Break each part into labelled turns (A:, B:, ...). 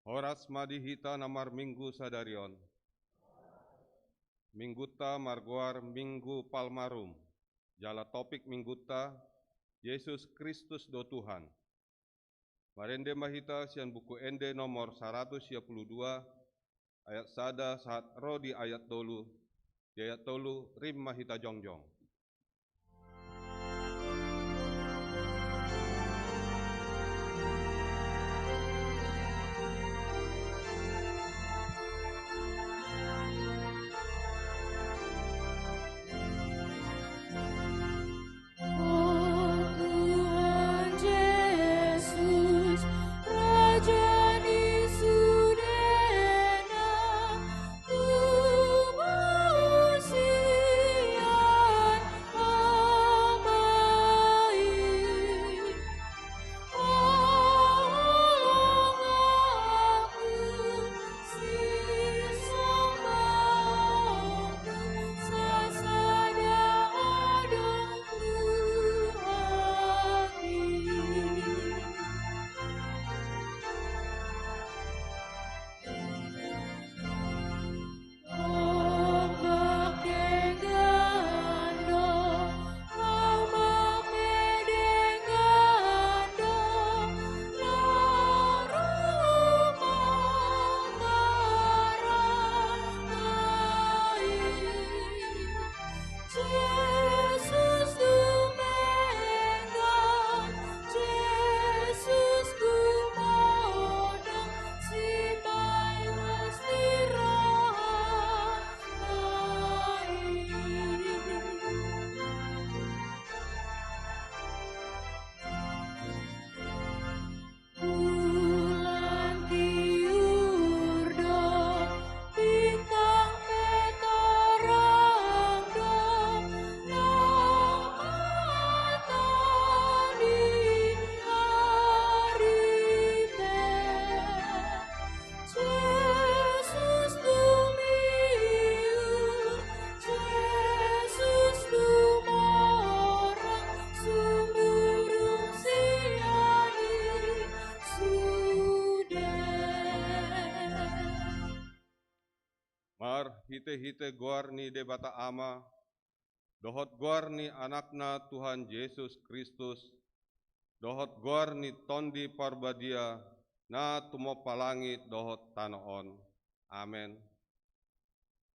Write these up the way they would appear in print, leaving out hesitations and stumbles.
A: Horas madihita namar minggu sadarion. Mingguta marguar minggu palmarum. Jala topik mingguta Yesus Kristus do Tuhan. Marende mahita sian buku ende nomor 122 ayat sada saat ro di ayat tolu. Di ayat tolu rim mahita jongjong. Hite-hite guarni debata ama, dohot guarni anakna Tuhan Yesus Kristus, dohot guarni tondi parbadia, na tumo palangit dohot tanoon. Amen.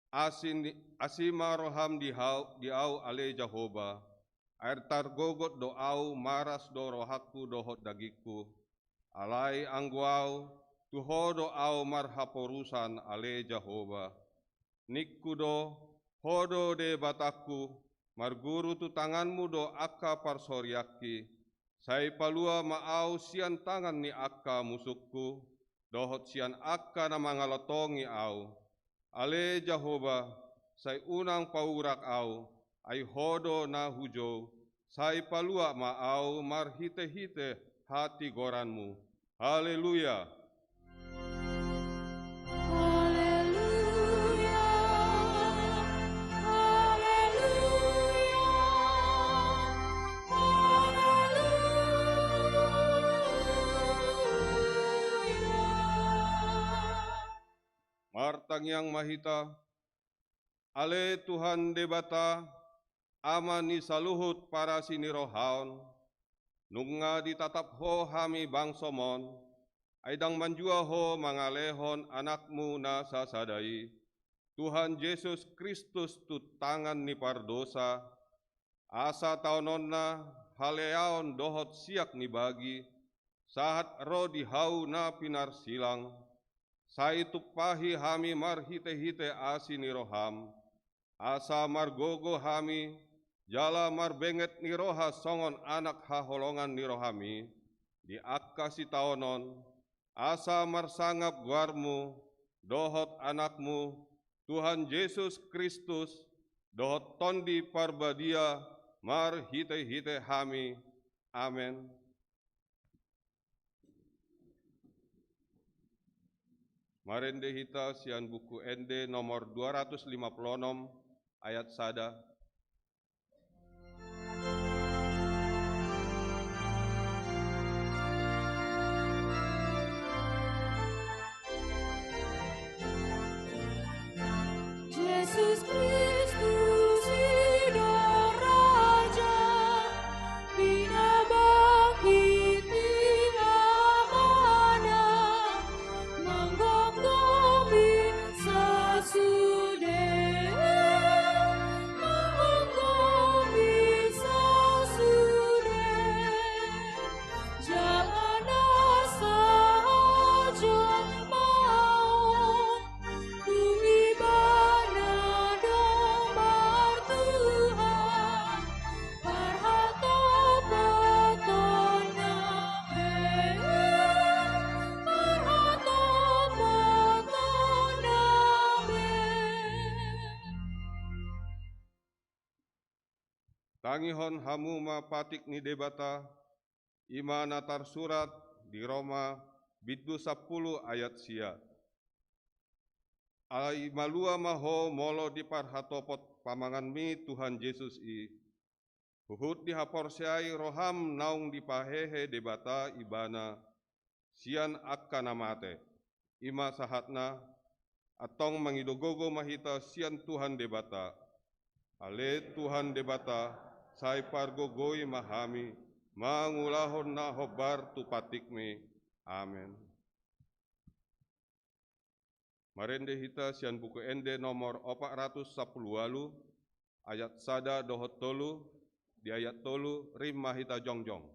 A: Asima roham di au ale Jehovah, air targogot do au maras do rohaku dohot dagiku, alai angguau tuho do au marhaporusan ale Jehovah. Nikkudo hodo de bataku, marguru tu tanganmu do akka parsoryaki, sai palua maau sian tangan ni akka musukku, dohot sian akka na mangalotongi au. Ale Jehovah, sai unang paurak au, ai hodo na hujo, sai palua maau marhite-hite hati goranmu. Haleluya. Martang yang mahita, ale Tuhan debata, ama ni saluhut para sinirohaon, nunga ditatap ho hami bangsomon, aidang manjua ho mangalehon anakmu na sasadai, Tuhan Yesus Kristus tu tangan ni pardosa, asa taonon na haleaon dohot siak ni bagi, saat ro dihau na pinar silang, sai tupahi hami marhite-hite asi ni roham, asa margogo hami, jala marbenget ni roha songon anak haholongan ni rohami, di akka si taonon, asa marsangap guarmu, dohot anakmu, Tuhan Yesus Kristus, dohot tondi parbadia, marhite-hite hami. Amen. Marende hita sian buku ende nomor 256 ayat sada. tangihon hamu ma patik ni debata, ima natar surat di Roma biddu 10 ayat sia. Ai malua maho molo di parhatopot pamangan mi Tuhan Yesus i. Huhut di hapor siai roham naung di pahehe debata ibana, sian akkana mate. Ima sahatna, atong mangidogogo mahita sian Tuhan debata. Ale Tuhan debata, sai pargogoi mahami, mangulahon na hobar tu patikme. Amen. Marende hita sian buku ende nomor 410 ayat sada dohot tolu, di ayat tolu rim mahita jongjong.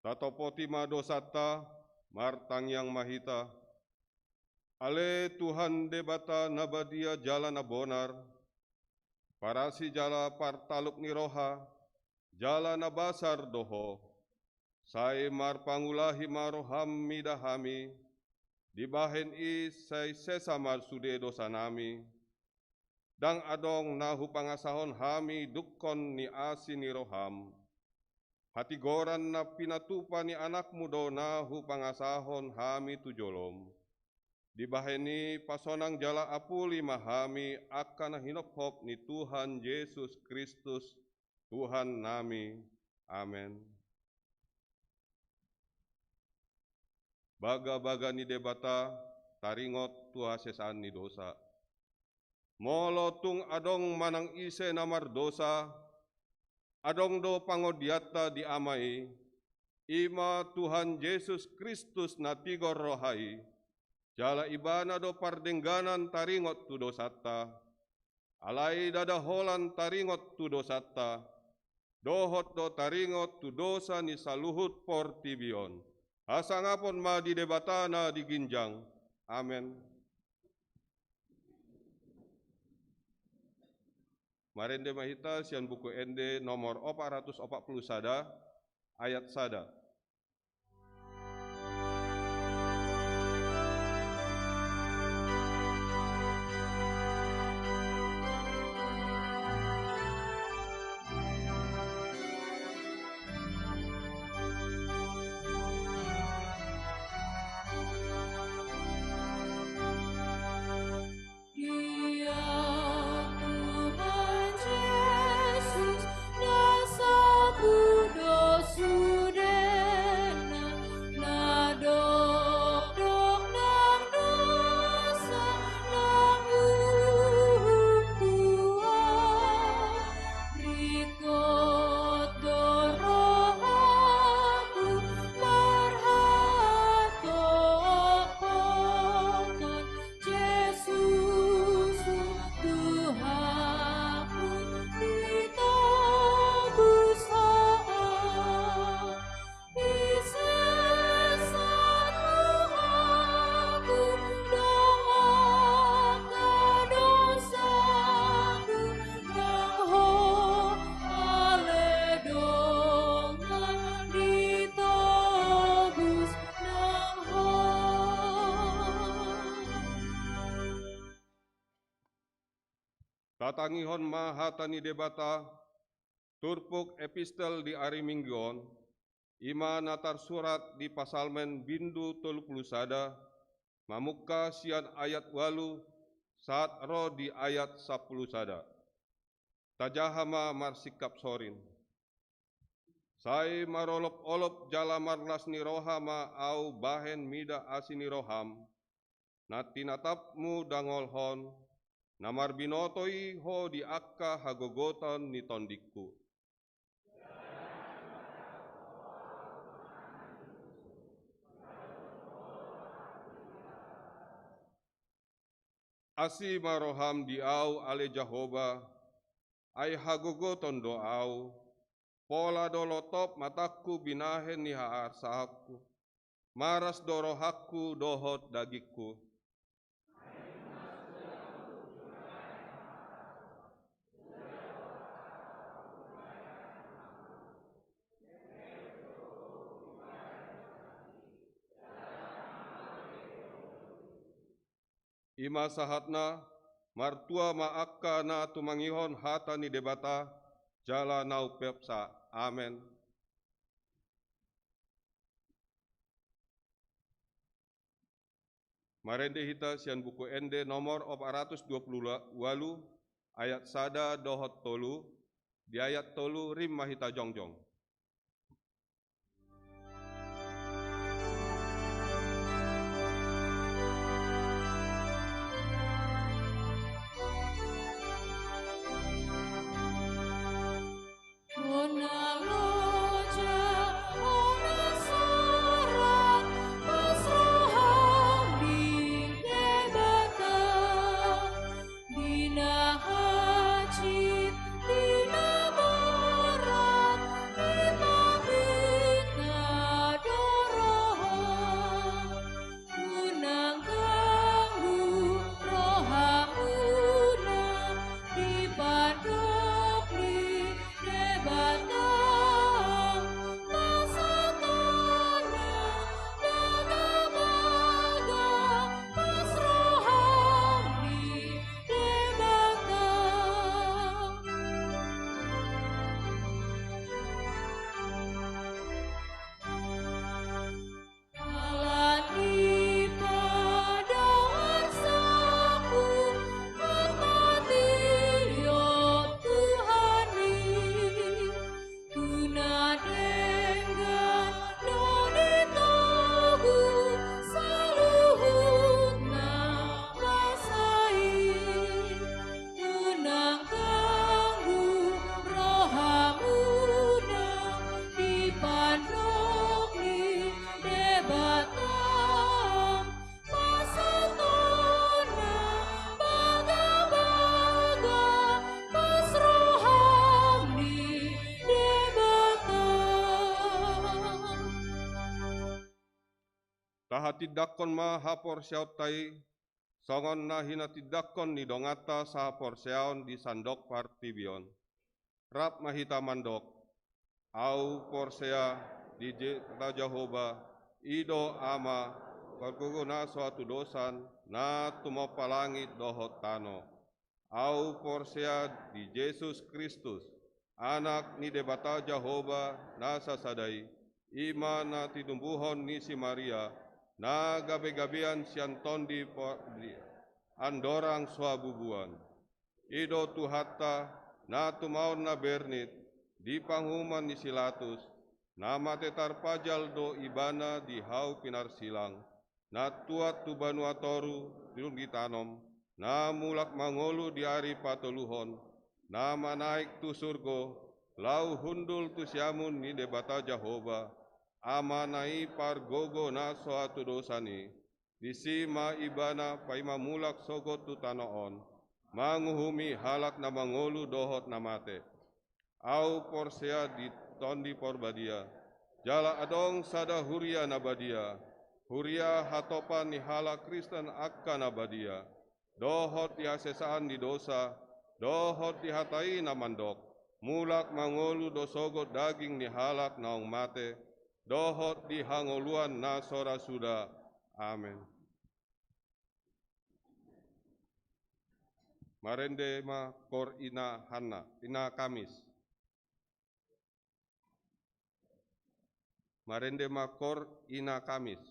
A: Tatopoti madosata, martang yang mahita. Ale Tuhan debata nabadia jala nabonar, parasi jala partaluk ni roha, jala nabasar doho, sai mar pangulahi maroham midahami, dibahen i sai sesamar sude dosa nami, dang adong nahu pangasahon hami dukkon ni asi ni roham, hati goran na pinatupa ni anakmu do nahu pangasahon hami tujolom. Dibaheni pasonang jala apuli mahami akan hinophop ni Tuhan Yesus Kristus Tuhan nami. Amen. Baga-baga ni debata taringot tuha sesaan ni dosa. Molotung adong manang ise namar dosa, adong do pangodiata di amai, ima Tuhan Yesus Kristus na tigor rohai, jala ibana do pardengganan taringot tu dosata, alai dadaholan taringot tu dosata, dohot do taringot tu dosa ni saluhut portibion. Asangapon ma di debatana di ginjang. Amen. Marende mahita sian buku ende nomor 440 sada, ayat sada.
B: Sude
A: tatangihon mahatani debata, turpuk epistel di ariminggon, ima natar surat di pasalmen bindu 30 mamuka sian ayat 8 saat roh di ayat 10 sada. Tajahama marsikap sorin. Sai marolop-olop jala marlas ni rohama au bahen mida asini roham, natinatapmu dangolhon, namar binotoi ho di akka hagogotan ni tondikku. Asi maroham diau ale Jahoba, ai hagogoton doau, pola dolotop mataku binahen ni haarsahaku, maras dorohaku dohot dagiku. Ima sahatna, martua maakka na tumangihon hata ni debata, jala nau pepsa. Amen. Marende hita sian buku ende nomor 428 ayat sada dohot tolu, di ayat tolu rim mahita jongjong. Tahatidakkon ma hapor siautai, songon na hinatidakkon ni dongata sa hapor siaon di sandok partibion. Rap mahita mandok, au porsea di Jahoba, ido ama, pagkuguna suatu dosan, na tumopalangit dohot tano. Au porsea di Yesus Kristus, anak ni debata Jahoba na sasadai, ima na tidumbuhon ni si Maria, na gabe-gabean sianton di andorang suabubuan. Ido tuhata na tumaon na bernit, di panghuman ni Silatus, na matetar pajal do ibana di hau pinarsilang, na tuat tu banuatoru dirun gitanom, na mulak mangolu di ari patoluhon, na manaik tu surgo, lau hundul tu siamun ni debata Jahoba, amanai pargogo na suatu dosani, disima ibana paima mulak sogot tu tanoon, manguhumi halak na mangolu dohot na mate. Au porsea di tondi porbadia, jala adong sada huria nabadia, huria hatopan ni halak Kristen akka nabadia, dohot di asesaan di dosa, dohot di hatai na mandok, mulak mangolu dosogot daging ni halak naong mate, dohot di hangoluan na sora suda. Amen. Marende ma kor ina hana, ina Kamis. Marende ma kor ina Kamis.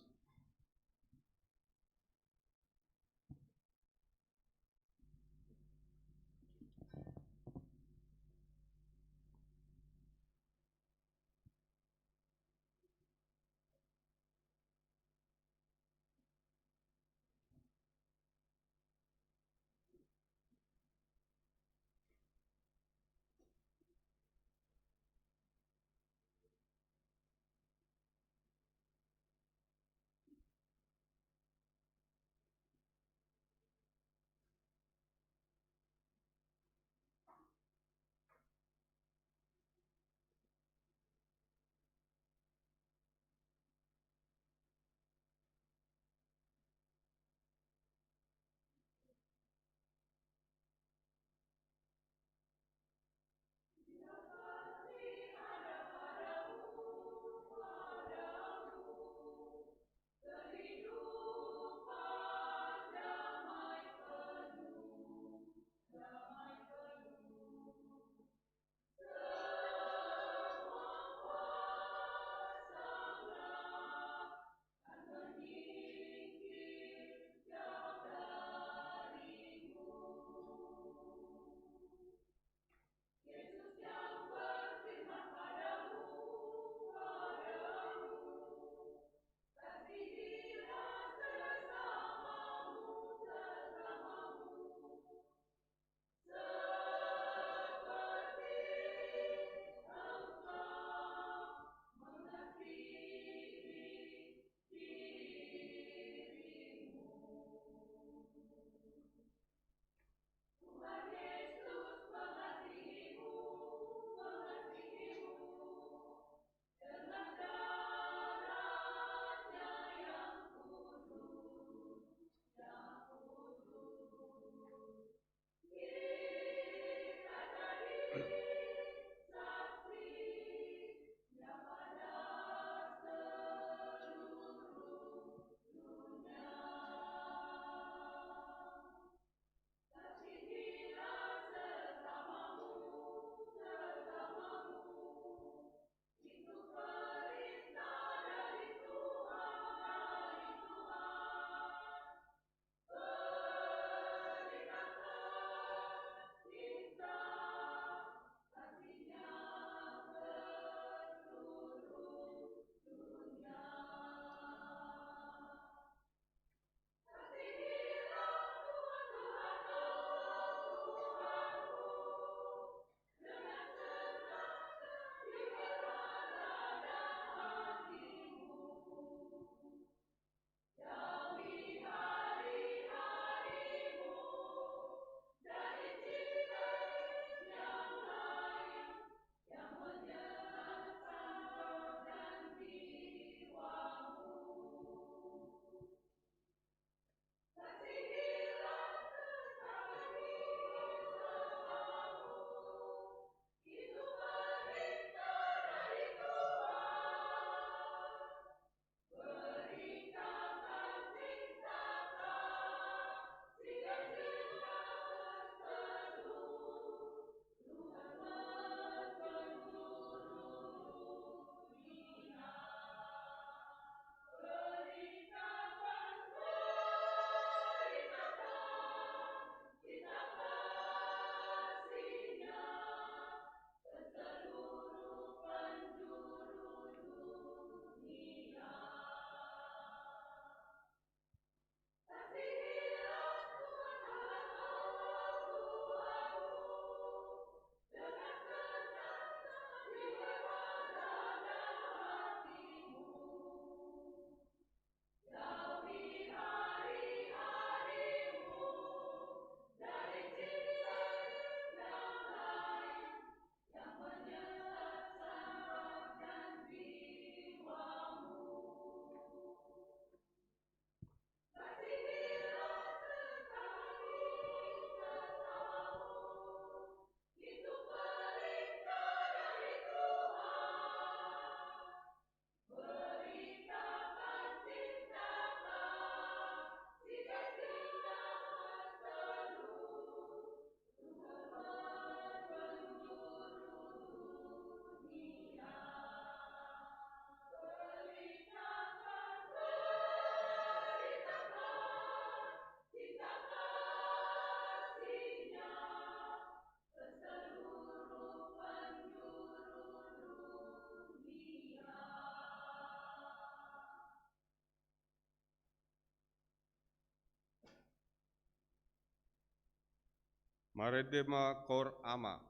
A: Maredema Kor Ama.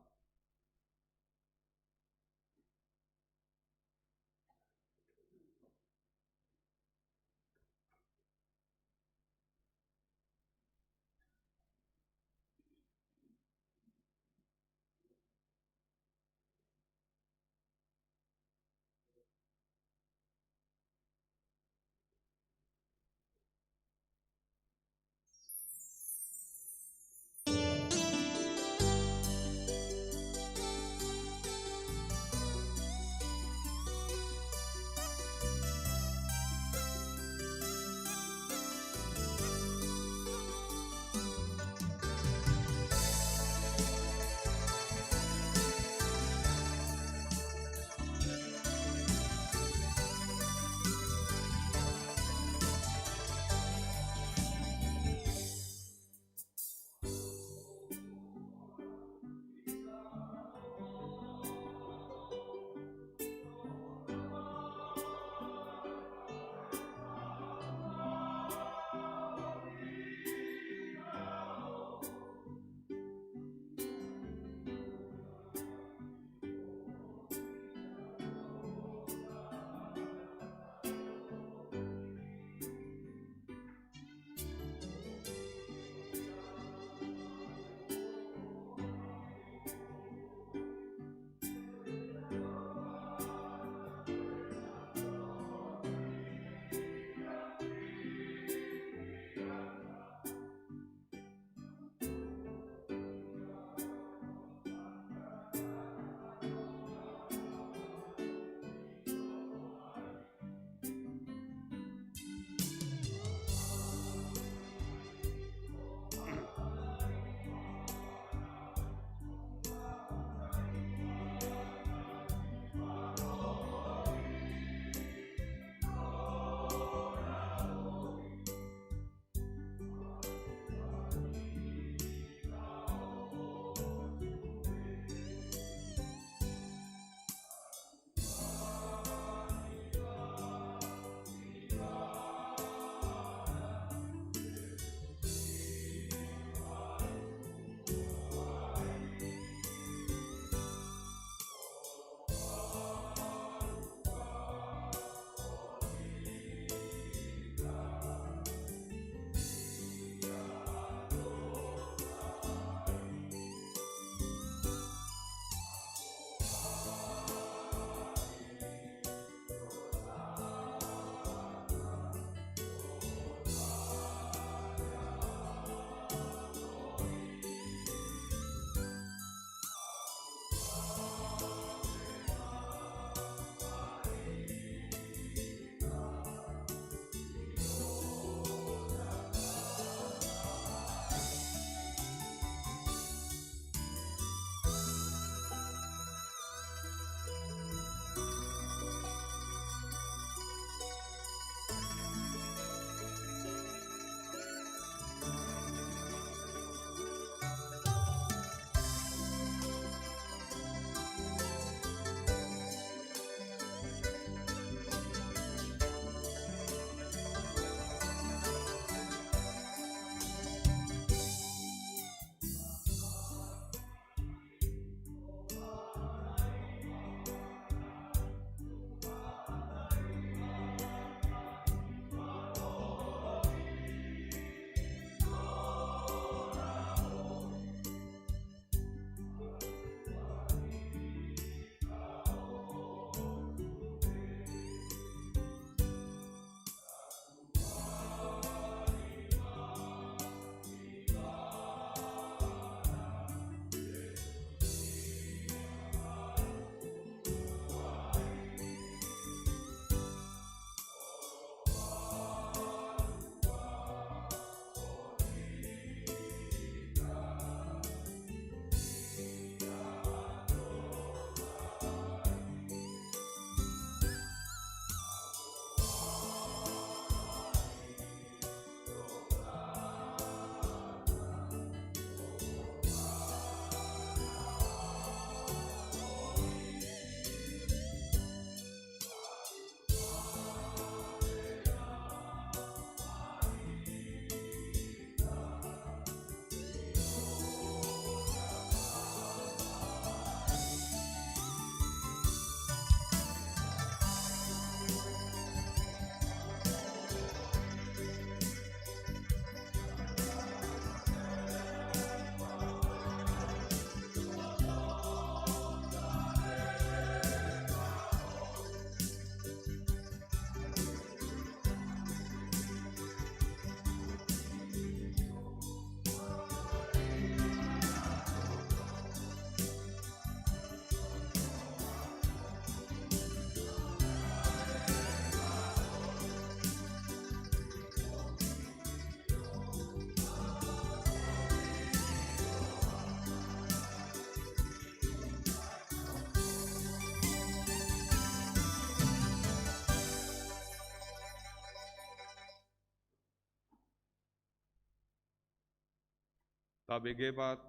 A: tabegemat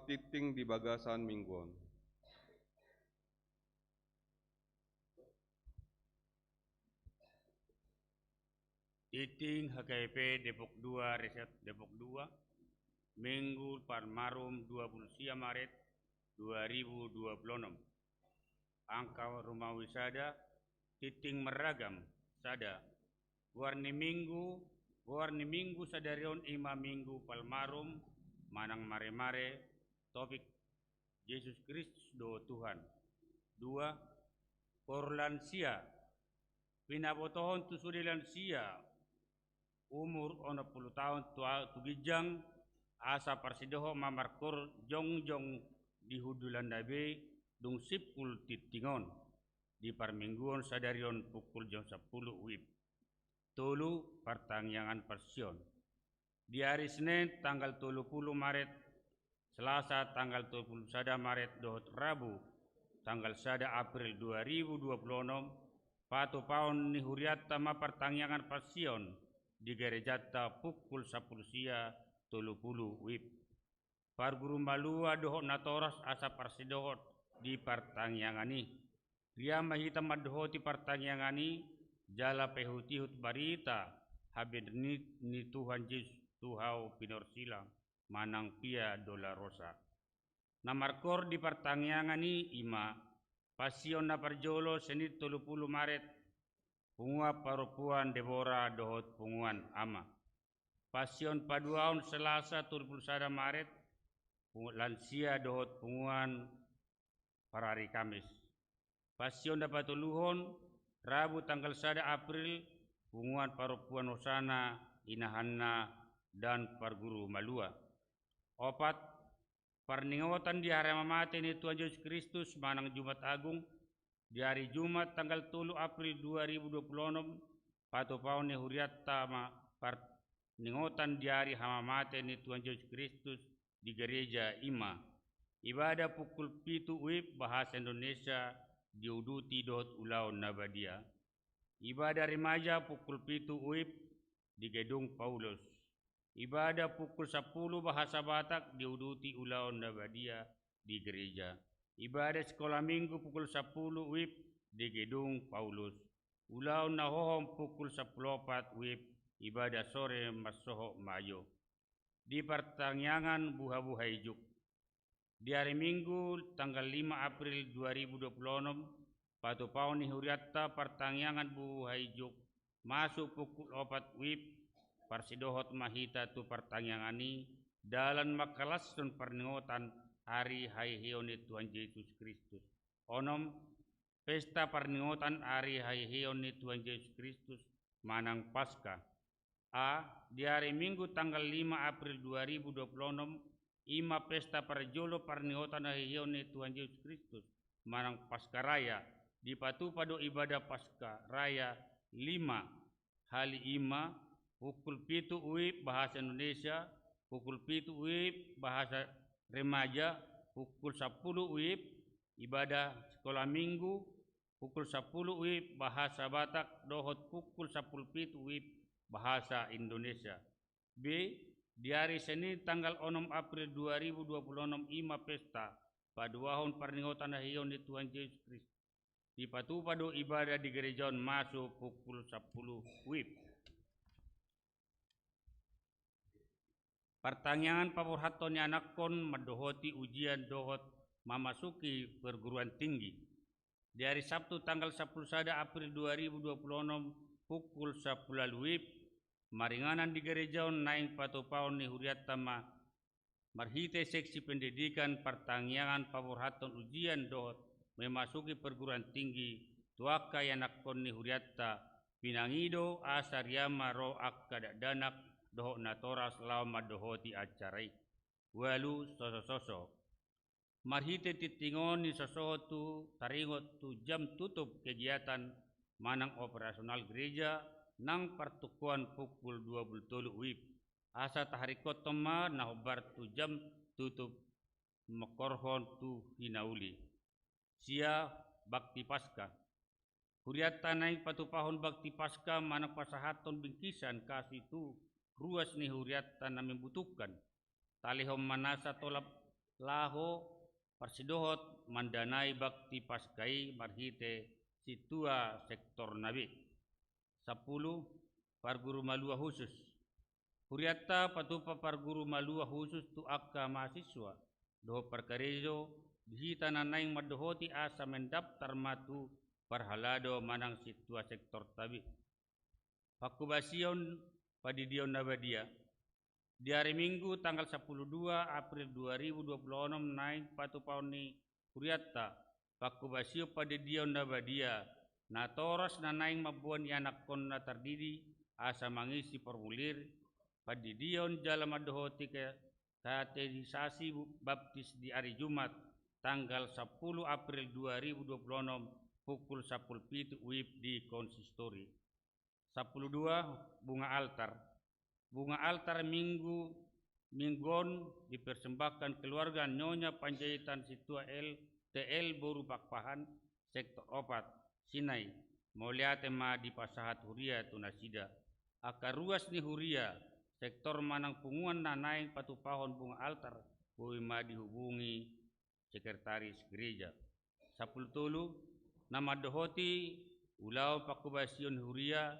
A: titing di bagasan mingguan.
B: Titing HKP Depok 2, Riset Depok 2, Minggu Parmarum 20 Maret 2026. Angka rumah wisada titing meragam sada. Warni minggu sadarion ima minggu Palmarum manang mare-mare topik Yesus Kristus do Tuhan. 2. Korlansia pinabotohon tu sudi lansia umur 60 tahun tugijang asa parsidoho mamarkor jongjong di hudulan dabe dung sipul titingon di parmingguon sadarion pukul jam 10 wib. Tolu pertangyangan persion. Di hari Senin tanggal 30 Maret, Selasa tanggal 21 Maret dohot Rabu tanggal 1 April 2026 patu paon ni huriata ma pertangyangan persion di gerejata pukul 10 sia 30 wib. Parguru malua dohot natoras asa parsidohot di pertangyangani. Ria mahita madohoti pertangyangani jala pehutihut barita habid ni Tuhan Yesus Tuhau pinor silang manang pia dola rosa. Namarkor di pertangyangani ima pasion na parjolo senit 30 Maret pungua parupuan Deborah dohot punguan ama. Pasion paduaon Selasa 31 Maret lansia dohot punguan parari Kamis. Pasion dapat tuluhon Rabu tanggal 1 April punguan parupuan Hosana Inahanna dan Parguru Malua. 4. Parningotan di hari mamate ni Tuhan Yesus Kristus manang Jumat Agung di hari Jumat tanggal 3 April 2026 patu paon ni huriat tama parningotan di hari hamamate ni Tuhan Yesus Kristus di gereja Ima. Ibadah pukul 7 wib bahasa Indonesia diuduti dot ulau Nabadia. Ibadah remaja pukul 7 wib di gedung Paulus. Ibadah pukul 10 bahasa Batak diuduti ulau Nabadia di gereja. Ibadah sekolah minggu pukul 10 wib di gedung Paulus. Ulau Nahohom pukul 10.4 wib ibadah sore Masoho Mayo. Di pertangyangan buha-buha ijuk. Di hari Minggu tanggal 5 April 2026 patu paon ni huriatta pertangyangan buha ijuk masuk pukul 4 wib parsidohot mahita tu pertanyangani dalam makalasun perningotan hari haihioni Tuhan Yesus Kristus. Onom pesta perningotan hari haihioni Tuhan Yesus Kristus manang Paskah. A. Di hari Minggu tanggal 5 April 2026 ima pesta parjolo perningotan haihioni Tuhan Yesus Kristus manang Paskah Raya di patu pado ibadah Paskah Raya 5 hali ima pukul 7 wib bahasa Indonesia, pukul 7 wib bahasa remaja, pukul 10 wib ibadah sekolah minggu, pukul 10 wib bahasa Batak, dohot pukul 10 wib bahasa Indonesia. B. Di hari Senin tanggal 6 April 2026 ima pesta paduahon perningotan hahion di Tuhan Yesus Kristus. Di patu pado ibadah di gerejaon masuk pukul 10 wib. Pertanyaan paborhaton anakon mendohoti ujian dohot memasuki perguruan tinggi. Di hari Sabtu tanggal 11 April 2026 pukul 10 wib maringanan di gerejaon naing patopaon ni huriat tama marhite seksi pendidikan pertanyaan paborhaton ujian dohot memasuki perguruan tinggi tuaka yanakon ni huriatta pinangido asaryama ro akkada danak dohok natoras lama dohoti acarai walu soso marhite titingon ni sosoho tu taringot tu jam tutup kegiatan manang operasional gereja nang pertukuan pukul 23 wib asa taharikot toma nahobar tu jam tutup mekorhon tu hinauli sia bakti Paskah huriat tanai patupahon bakti Paskah manang pasahaton bingkisan kasih tu ruas ni huriatta na membutuhkan talihom manasa tolap laho persidohot mandanai bakti paskai marhite situa sektor nabi. 10. Parguru malua khusus. Huriatta patupa parguru malua khusus tu akka mahasiswa doho perkarejo dihita nanaing madohoti asa mendaftar matu parhalado manang situa sektor tabi. Pakubasion padidion nabadia. Di hari Minggu tanggal 12 April 2026 naing patupauni huriatta pakubasio padidion nabadia na toras na naing mabuan anak kon na tardidi asa mangisi formulir padidion dalam adohoti ke katerisasi baptis di hari Jumat tanggal 10 April 2026 pukul 10 WIB di konsistori. 12. Bunga altar. Bunga altar minggon dipersembahkan keluarga Nyonya Panjaitan Situa TL Boru Pakpahan sektor opat Sinai Mauliate ma di pasahat huria tunasida akar ruas ni huria sektor manang punguan nanaing patupahon bunga altar bui ma dihubungi sekretaris gereja. 10 nama dohoti ulau pakubasion huria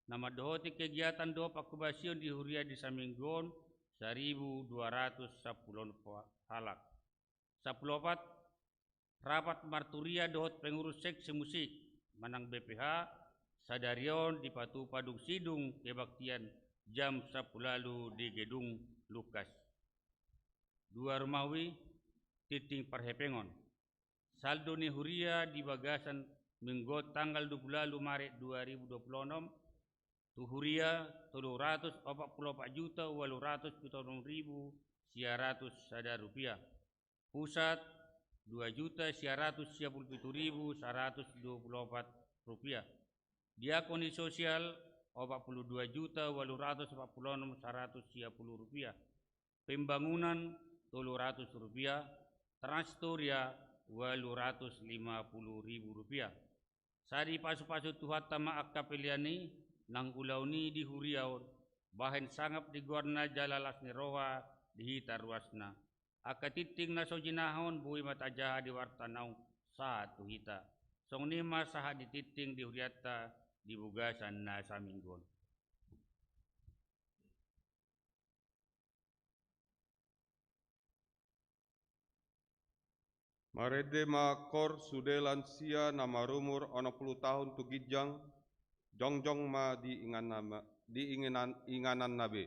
B: nama dohoti kegiatan doa pakubasion di huria di Saminggon 1210 halak. 14. Rapat marturia dohot pengurus seksi musik manang BPH sadarion di Patu Padung Sidung kebaktian jam 10 lalu di Gedung Lukas 2 Rumawi titing Parhepengon. Saldo ni huria di bagasan Minggu tanggal 20 Maret 2026 tu huria 344.876.900 sada rupiah. Pusat 2.997.124 rupiah. Diakoni sosial 42.846.130 rupiah. Pembangunan 300 rupiah. Transtoria 850.000 rupiah. Sadi pasu-pasu tuhat tama akka piliani nang ulau ni di huriaon bahen sangap di gorna jalalas ni roha dihita ruasna. Aka titing na sojinahon bui matajaha di wartanaw sa tuhita. Song nima saha di titing di huriatta di bugasan na Saminggon.
A: Marede makor sude lansia nama rumur 60 tahun tu gijang jongjong ma inganan nabe.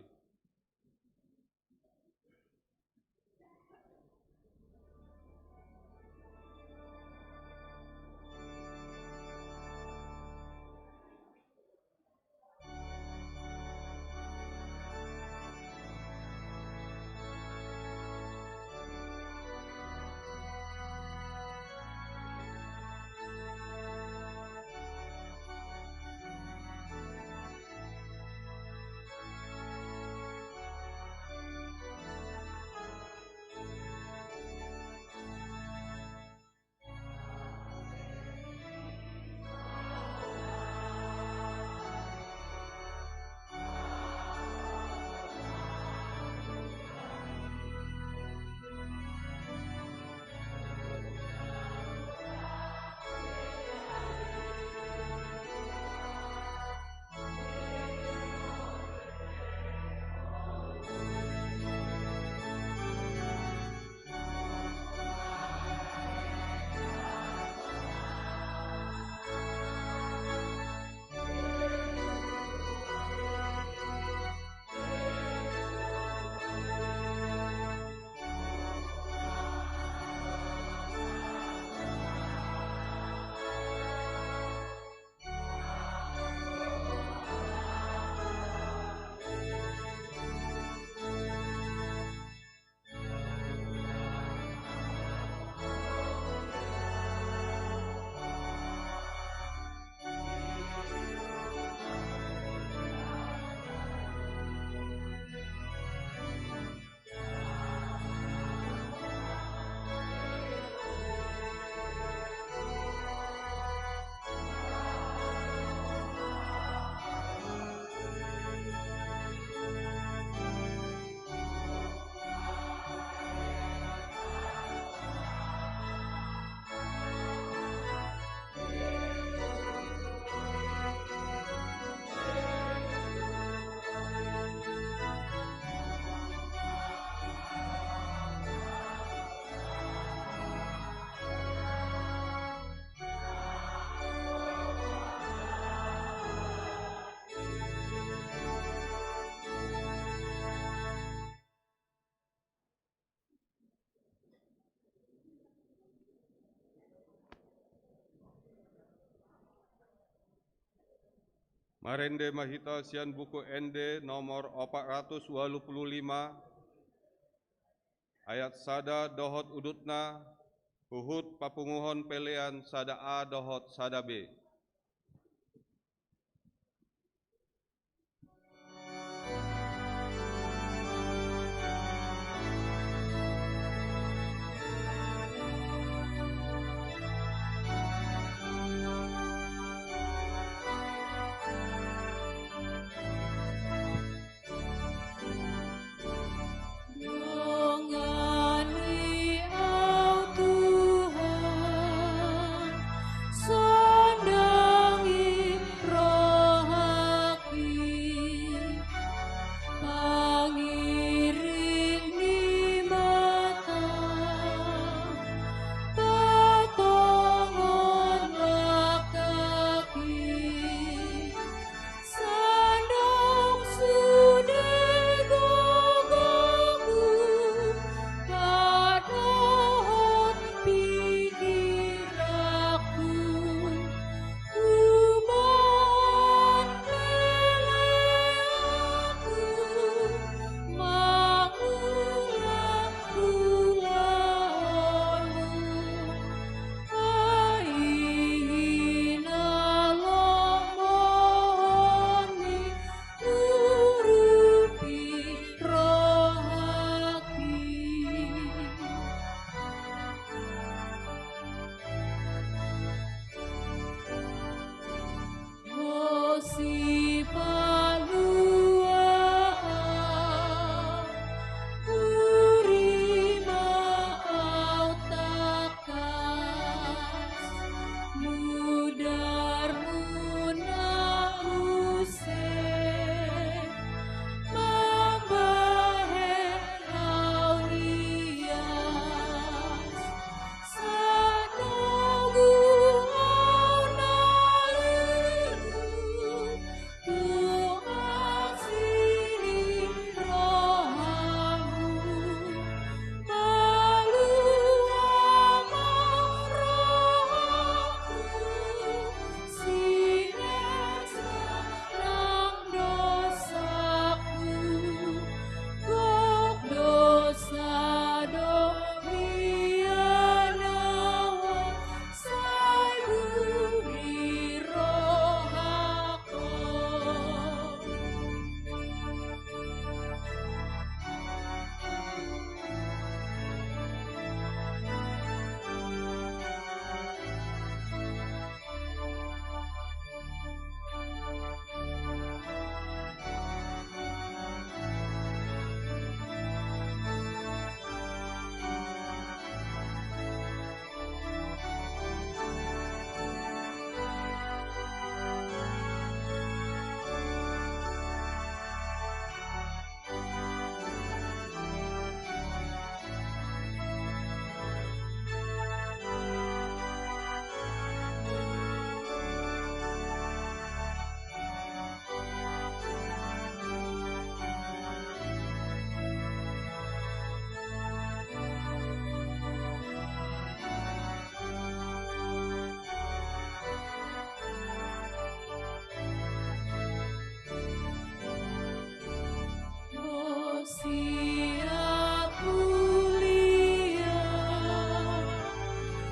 A: Marende mahita sian buku ende nomor 485 ayat sada dohot udutna huhut papunguhon pelean sada A dohot sada B.
C: Dongani au Tuhan, sondangi roh haki, pangiring ni mata, patongon kaki, sandok sude gogoku, kadohot pikiraku, uban peleaku, maulah-ulahmu. Aina lomohoni urupi roh haki. Hosi paluah, urima au takas, mudarmu na use, mambahen au hias, sanogu au nalelu, tu asiri rohamu, paluama rohaku, sinesa nang dosaku, gok dosa do mianawa, sai budi rohako. Hosea kuliah,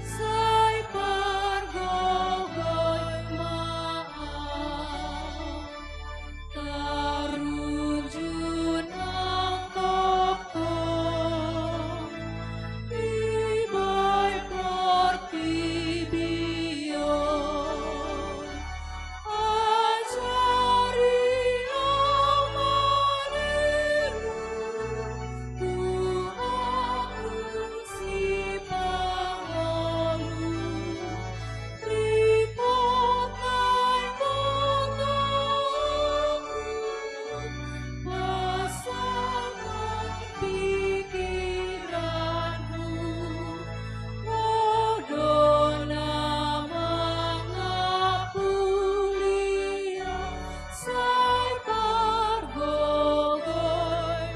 C: sai pargogoi maaf, tarujun ang tokong, iba'y portibiyon, ajari ang maniru, tu aku si pangolu, rikotai motoku, pasangan pikiranku, modona mangapulia, sai pargogoi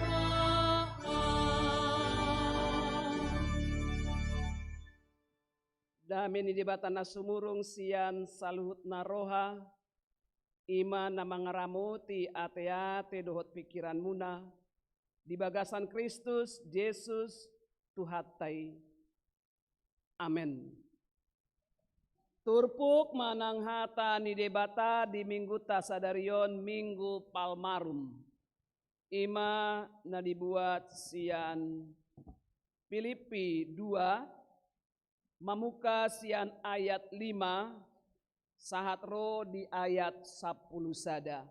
C: maaf.
D: Dami ni dibatan na sumurong siyan saluhut na roha, Ima na mangaramuti ate-ate dohot pikiran muna. Di bagasan Kristus, Yesus, Tuhatay. Amen. Turpuk manang hata ni debata di minggu tasadarion minggu Palmarum. Ima na dibuat sian Filipi 2, mamuka sian ayat 5, sahat ro di ayat 10 sada.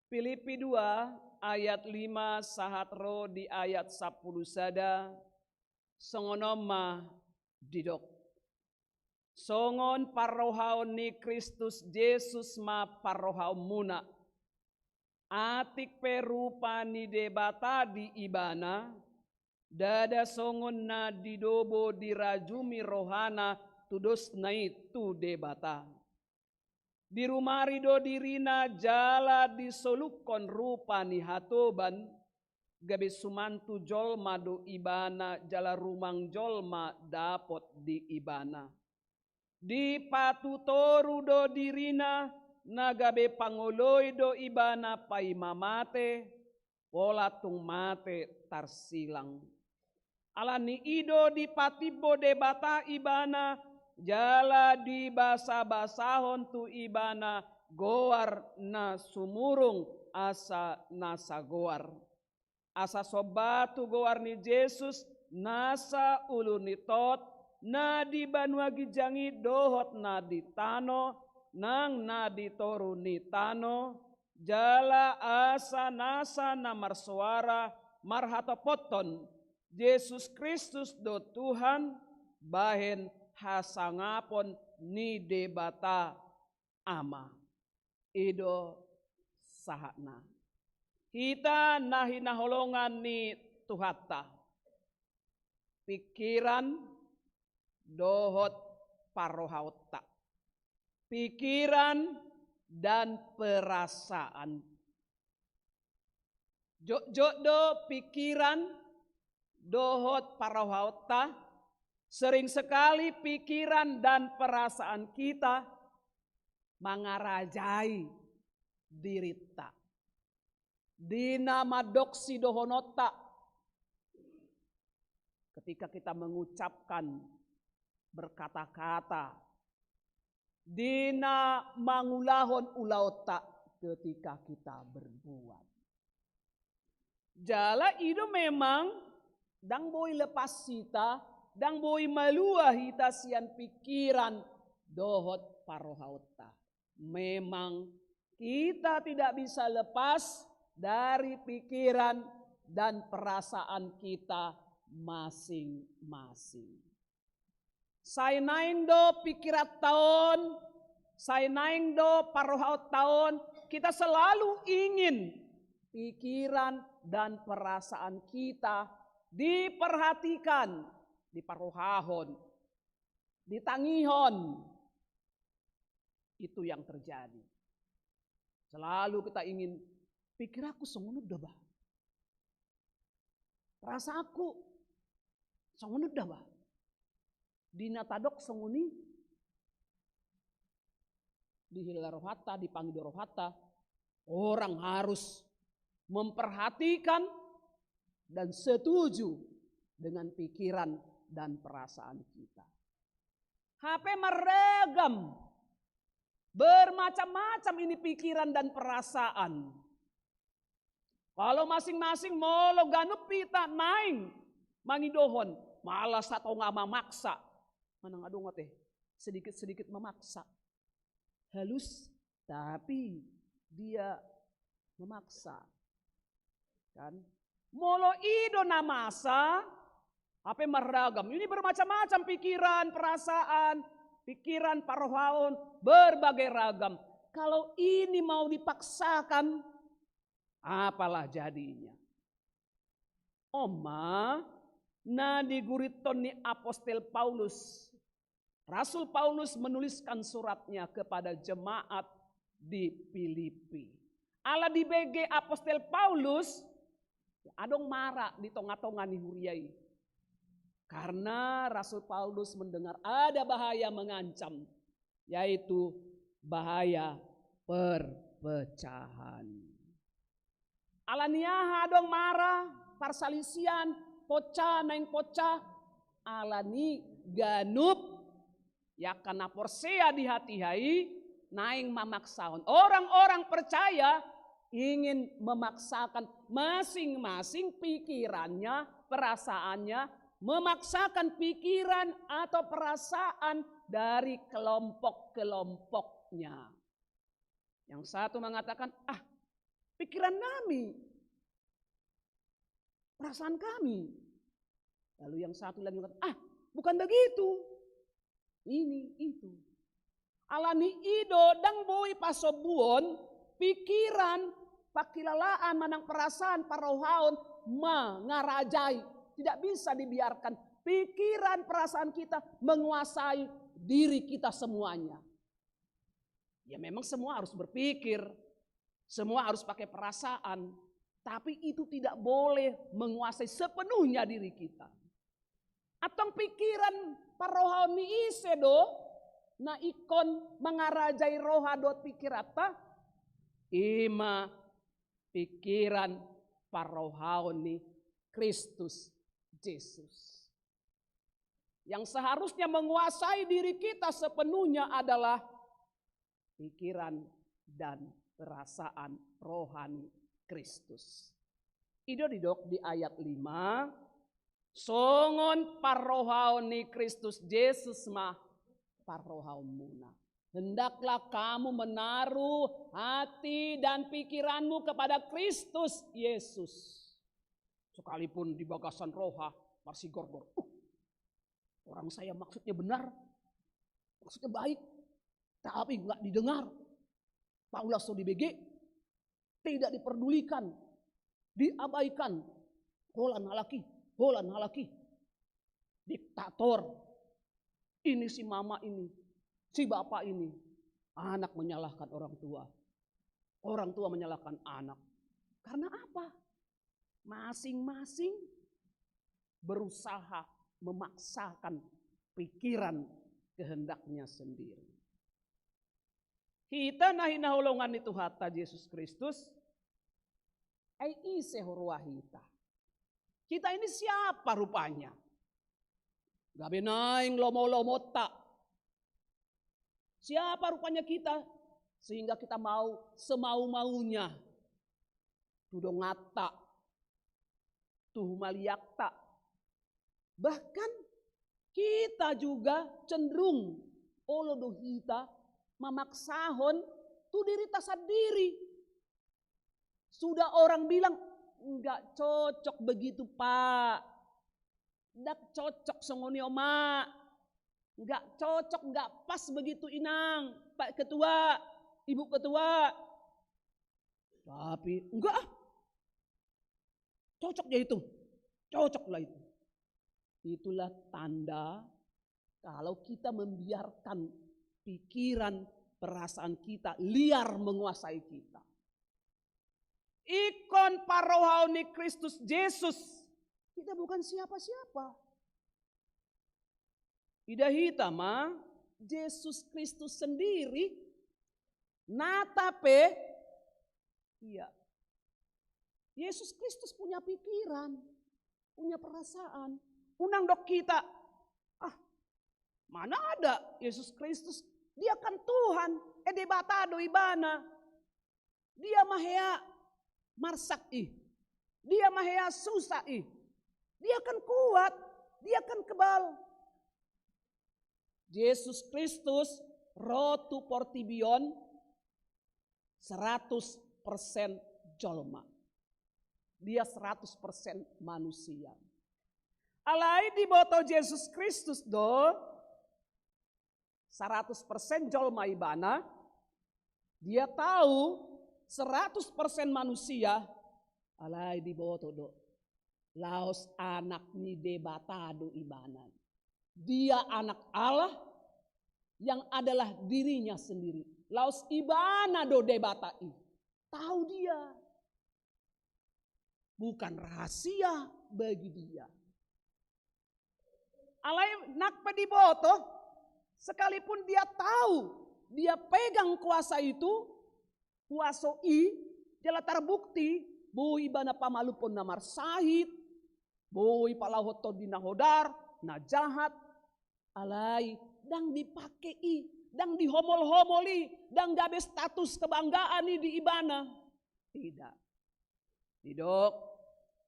D: Filipi 2 ayat 5 sahat ro di ayat 10 sada. Songonom ma didok. Songon parohaon ni Kristus Yesus ma parohaon muna. Atik perupa ni debata di ibana. Dada songon na didobo dirajumi rohana tudos na itu debata. Di rumari do dirina jala disolukon rupa ni hatoban. Gabi sumantu jolma do ibana jala rumang jolma dapot di ibana. Di patutoru do dirina nagabe pangoloy do ibana pai mamate pola tung mate tarsilang. Alani ido di patibo debata ibana jala di basa-basahon tu ibana goar na sumurung asa nasa goar. Asa sobatu goar ni Yesus nasa ulu ni tot na di banua gijangi dohot na di tano nang na di toru ni tano jala asa nasa na marsuara marhatopoton Yesus Kristus do Tuhan bahen hasangapon ni debata ama ido sahana. Kita nahinaholongan ni Tuhata. Pikiran dohot parohauta. Pikiran dan perasaan. Do pikiran dohot parohauta. Sering sekali pikiran dan perasaan kita mangarajai dirita. Dina madoksi dohonota. Ketika kita mengucapkan berkata-kata. Dina mangulahon ulauta ketika kita berbuat. Jala itu memang dang boy lepas sita, dang boy malua hita sian pikiran dohot parohauta. Memang kita tidak bisa lepas dari pikiran dan perasaan kita masing-masing. Saya naing do pikiran tahun, saya naing do parohaut tahun, kita selalu ingin pikiran dan perasaan kita diperhatikan, diparohahon, ditangihon. Itu yang terjadi. Selalu kita ingin pikir aku songono dah bah. Rasa aku songono dah bah. Dina tadok songoni di hilarohata, di pangidorohata, orang harus memperhatikan dan setuju dengan pikiran dan perasaan kita. HP meregam, bermacam-macam ini pikiran dan perasaan. Kalau masing-masing molo ganup pita naing mangidohon, malas atau nggak memaksa. Mana ngadong teh sedikit-sedikit memaksa. Halus tapi dia memaksa. Kan? Molo ido namasa apa meragam. Ini bermacam-macam pikiran, perasaan, pikiran parohaon berbagai ragam. Kalau ini mau dipaksakan apalah jadinya. Oma na diguriton ni Apostel Paulus. Rasul Paulus menuliskan suratnya kepada jemaat di Filipi. Ala di BG Apostel Paulus adong marah di tonga-tonga ni huriai. Karena Rasul Paulus mendengar ada bahaya mengancam, yaitu bahaya perpecahan. Alania dong marah, parsalisian, poca naing poca, alani ganup, ya karena porsea di hati-hai, naing memaksakan. Orang-orang percaya ingin memaksakan masing-masing pikirannya, perasaannya, memaksakan pikiran atau perasaan dari kelompok-kelompoknya. Yang satu mengatakan, pikiran kami, perasaan kami. Lalu yang satu lagi mengatakan, bukan begitu. Ini, itu. Alani ido dang boy pasobuon, pikiran, pakilalaan, manang perasaan, parohaon, mengarajai. Tidak bisa dibiarkan pikiran, perasaan kita menguasai diri kita semuanya. Ya memang semua harus berpikir, semua harus pakai perasaan, tapi itu tidak boleh menguasai sepenuhnya diri kita. Atau pikiran parohaon ni isedo, na ikon mengarajai rohadot pikirata, ima pikiran parohaon ni Kristus Yesus. Yang seharusnya menguasai diri kita sepenuhnya adalah pikiran dan perasaan rohani Kristus. Ido didok di ayat 5. Songon parohaon ni Kristus Yesus mah parohaon muna. Hendaklah kamu menaruh hati dan pikiranmu kepada Kristus Yesus. Sekalipun di bagasan roha masih gorgor. Orang saya maksudnya benar, maksudnya baik, tapi enggak didengar. Paulus di BG tidak diperdulikan, diabaikan. Holan halaki. Diktator. Ini si mama ini, si bapak ini. Anak menyalahkan orang tua. Orang tua menyalahkan anak. Karena apa? Masing-masing berusaha memaksakan pikiran kehendaknya sendiri. Kita nahi nahulungan itu hata Yesus Kristus. Ai ise horwahita. Kita ini siapa rupanya? Gabe naing lomo-lomo tak. Siapa rupanya kita? Sehingga kita mau semau-maunya. Tudong ngata. Tuh maliakta. Bahkan kita juga cenderung olodohita memaksahon tu diri ta sendiri. Sudah orang bilang enggak cocok begitu Pak. Enggak cocok songoni oma. Enggak cocok, enggak pas begitu Inang, Pak Ketua, Ibu Ketua. Tapi enggak. Cocok ya itu. Cocoklah itu. Itulah tanda kalau kita membiarkan pikiran, perasaan kita liar menguasai kita. Ikon parohaoni Kristus Yesus. Kita bukan siapa-siapa. Idahita mah Yesus Kristus sendiri. Natape. Iya. Yesus Kristus punya pikiran. Punya perasaan. Unang dok kita. Mana ada Yesus Kristus? Dia kan Tuhan. Debatado ibana. Dia mahea marsak Dia mahea susah Dia kan kuat. Dia kan kebal. Yesus Kristus rotu portibion 100% jolma. Dia 100% manusia. Alai di boto Yesus Kristus 100% jolma ibana. Dia tahu 100% manusia. Alai di boto laos anak ni debatado ibana. Dia anak Allah yang adalah dirinya sendiri. Laos ibana do debatai. Tahu dia. Bukan rahasia bagi dia. Alai nak pediboto, sekalipun dia tahu, dia pegang kuasa itu, puasoi, jala terbukti, bui bana pamalupon na marsahit, bui palahoto di nahodar, na jahat, alay, dang dipakei, dang dihomol-homoli, dang gabe status kebanggaan di ibana. Tidak. Tidak.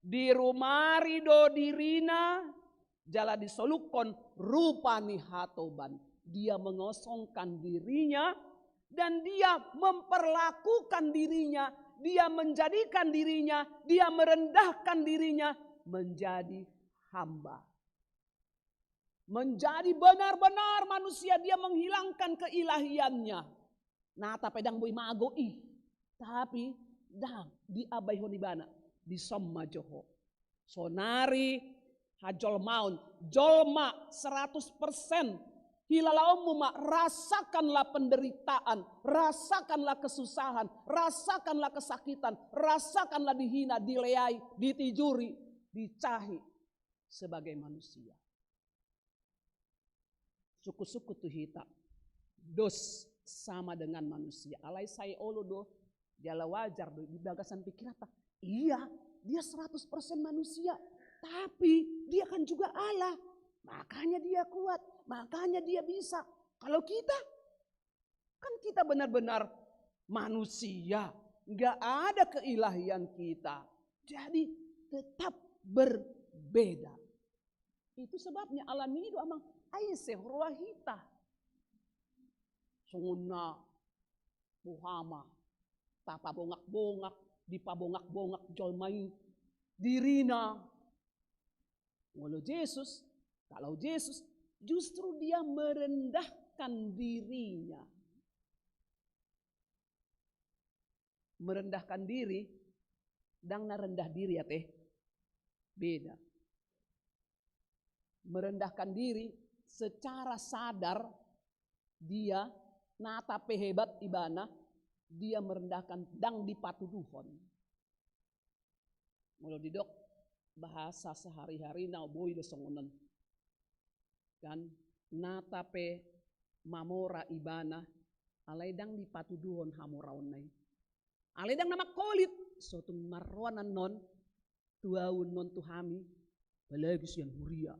D: Di rumari do dirina, jala disolukon rupani hatoban. Dia mengosongkan dirinya dan dia memperlakukan dirinya, dia menjadikan dirinya, dia merendahkan dirinya menjadi hamba. Menjadi benar-benar manusia, dia menghilangkan keilahiannya. Nah, tapi dang boy magoi. Tapi dang diabai honibana, disomma joho. Sonari hajol maun, jolma 100%. Hilalaomu mak, rasakanlah penderitaan, rasakanlah kesusahan, rasakanlah kesakitan, rasakanlah dihina, dileai, ditijuri, dicahi sebagai manusia. Suku-suku tuh hita, dos sama dengan manusia. Alai saya olo do, jala wajar do, di bagasan pikiran apa? Iya, dia 100% manusia, tapi dia kan juga Allah. Makanya dia kuat, makanya dia bisa. Kalau kita, kan kita benar-benar manusia, nggak ada keilahian kita. Jadi tetap berbeda. Itu sebabnya Allah nido amang aise rohita. Sunguna Muhammad tapa bongak-bongak, dipabongak-bongak jolmai dirina. Kalau Yesus justru dia merendahkan dirinya. Merendahkan diri, dang rendah diri ya teh. Beda. Merendahkan diri secara sadar, dia nata pehebat ibana, dia merendahkan dang dipatuduhon. Mula didok bahasa sehari-hari na boy desongonan. Kan nata pe mamora ibana, alay dang dipatuduhon hamoraon nai. Alay dang nama kolit, sotung marwanan non, tuaun non tuhami, balagi siyan huria.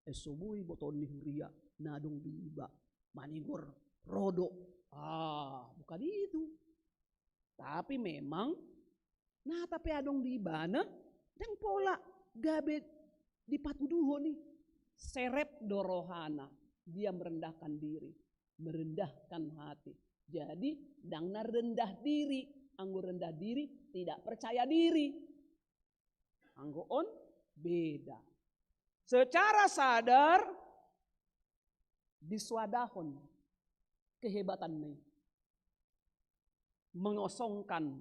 D: Esoboy boton ni huria, nadong diba, manigor, rodo. Bukan itu. Tapi memang, nah tapi adong diibana, dan pola gabe dipatuduho nih. Serep dorohana, dia merendahkan diri, merendahkan hati. Jadi, dang rendah diri, anggo rendah diri, tidak percaya diri. Anggo on, beda. Secara sadar diswadahon kehebatannya, mengosongkan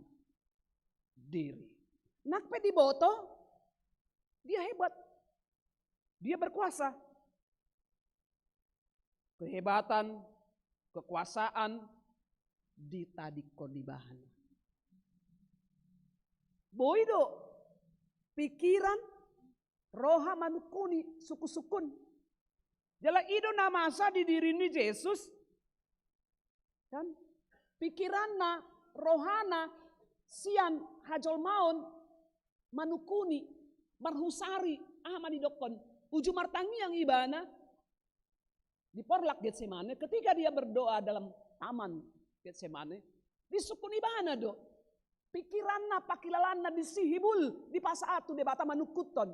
D: diri. Nakpe di boto, dia hebat, dia berkuasa. Kehebatan, kekuasaan ditadikon di bahan. Boido, pikiran roha manukuni suku-sukun. Jala ido namasa di diri ni Yesus. Kan? Pikiranna, rohana, sian hajol maun, manukuni, marhusari, manidokon. Uju martangi yang ibana. Di porlak Getsemane, ketika dia berdoa dalam taman Getsemane, di sukun ibana do. Pikiranna, pakilalanna disihibul, di pasaatu debata manukuton.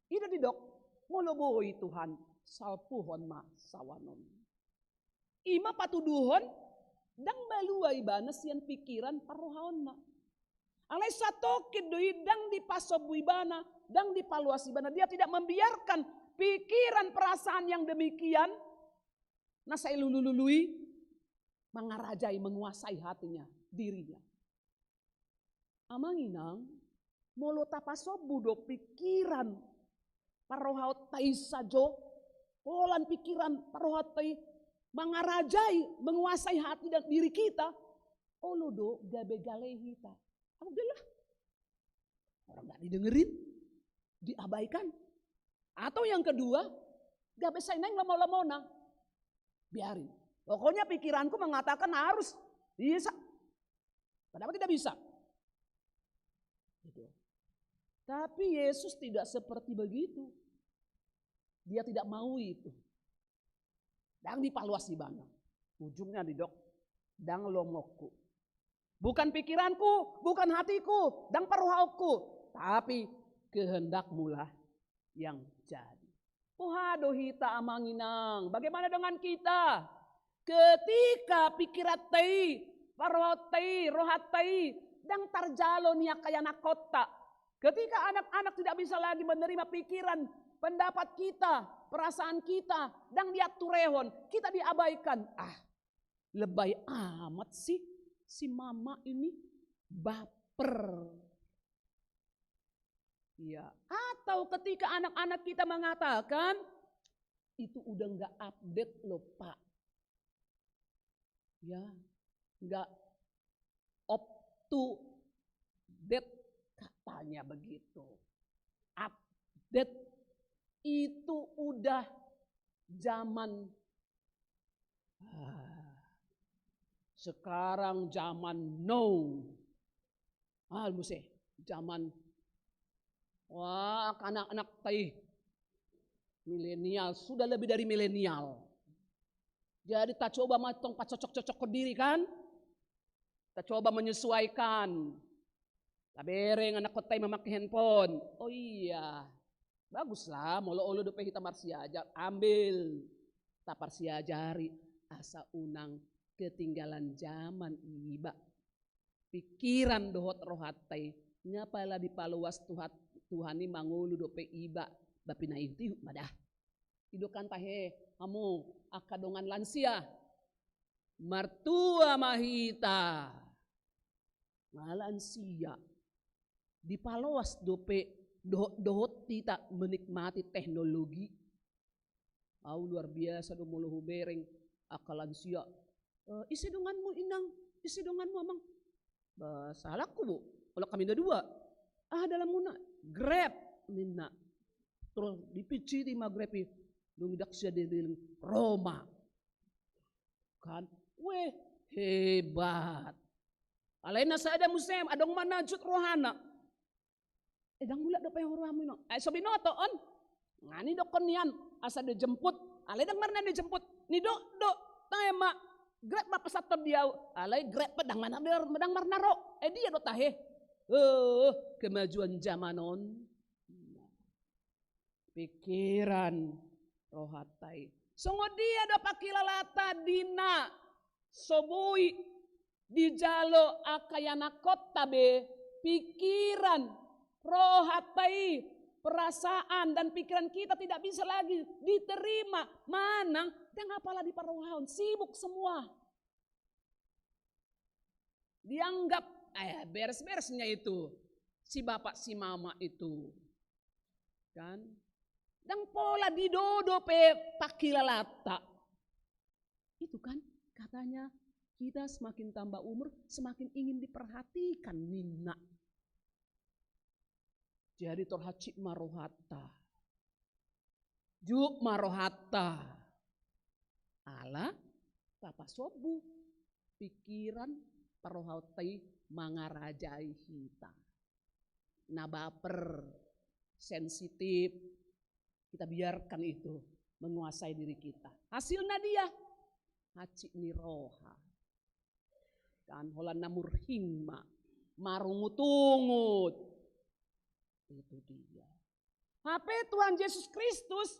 D: Ida didok, ngoloboy Tuhan, salpuhon ma sawanon. Ima patuduhon, dang balua ibana sian pikiran parohaon na. Alay satokid doi dang dipasobu ibana, dang dipaluasi ibana. Dia tidak membiarkan pikiran perasaan yang demikian, nasai lulului, mengarajai, menguasai hatinya, dirinya. Amanginang, molo tapasobu do pikiran, parohaut tai sajo, polan pikiran parohaut tai mengarajai, menguasai hati dan diri kita. Olodo gabe galehita. Alhamdulillah. Orang gak didengerin, diabaikan. Atau yang kedua, gabe sainang lemau-lemona. Biarin. Pokoknya pikiranku mengatakan harus bisa. Kenapa tidak bisa? Gitu. Tapi Yesus tidak seperti begitu. Dia tidak mau itu. Dan dipaluas di mana? Ujungnya di dok. Dan lomoku. Bukan pikiranku, bukan hatiku, dan paruhauku. Tapi kehendakmulah yang jadi. Pohado hita amanginang. Bagaimana dengan kita? Ketika pikiran tei, paruhautai, rohatai, dan tarjalo niya kaya nakota. Ketika anak-anak tidak bisa lagi menerima pikiran, pendapat kita, perasaan kita, dan diaturehon, kita diabaikan. Lebay amat sih si mama ini baper. Ya, atau ketika anak-anak kita mengatakan, itu udah nggak update loh Pak. Ya, nggak up to date katanya begitu. Update itu udah zaman sekarang zaman now. Muse zaman anak-anak tai milenial, sudah lebih dari milenial. Jadi tak coba matong cocok-cocok ke diri kan? Tak coba menyesuaikan. Tabereng anak kotai memakai handphone. Oh iya, baguslah. Molo-olo dope kita marsiajar, ambil. Tapar siajari asa unang ketinggalan zaman iba. Pikiran dohot rohatai. Ngapala dipaluas Tuhan ni mangulu dope iba. Bapina inti madah. Idokan tahe kamu akadongan lansia. Martua mahita. Ngalansia. Dipaluas dope dohot kita menikmati teknologi. Luar biasa do mulu hubereng akalansia. Isi donganmu inang, isi donganmu amang. Salahku bu, kalau kami dua. Dalam muna grab minna. Terus dipici di magrepi, dungidak sia di Roma. Kan, weh hebat. Alaina sa ada musim, adong manajut rohana. Edang gula dapat yang rohana no. Sobi noto on, ngani dokon nian asa dijemput. Alai dang marna dijemput. Ni do tema grab bapak satu dia. Alai grab pedang mana medang marna ro. Dia do tahe. Kemajuan zamanon. Pikiran rohatai. Songo dia do pakilalata dina sobui di jalo akayana kota be pikiran rohatai perasaan dan pikiran kita tidak bisa lagi diterima. Manang tengah pala di parohaon sibuk semua. Dianggap beres-beresnya itu si bapak si mama itu. Kan? Dan pola didodo pe pakilalata. Itu kan katanya kita semakin tambah umur semakin ingin diperhatikan nina. Jadi torhacik marohata. Juk marohata. Ala papa sobu pikiran parohautai mangarajai kita. Nabaper sensitif. Kita biarkan itu menguasai diri kita. Hasilnya dia hacik niroha. Kan holan namur hingma marungutungut. Itu dia. HP Tuhan Yesus Kristus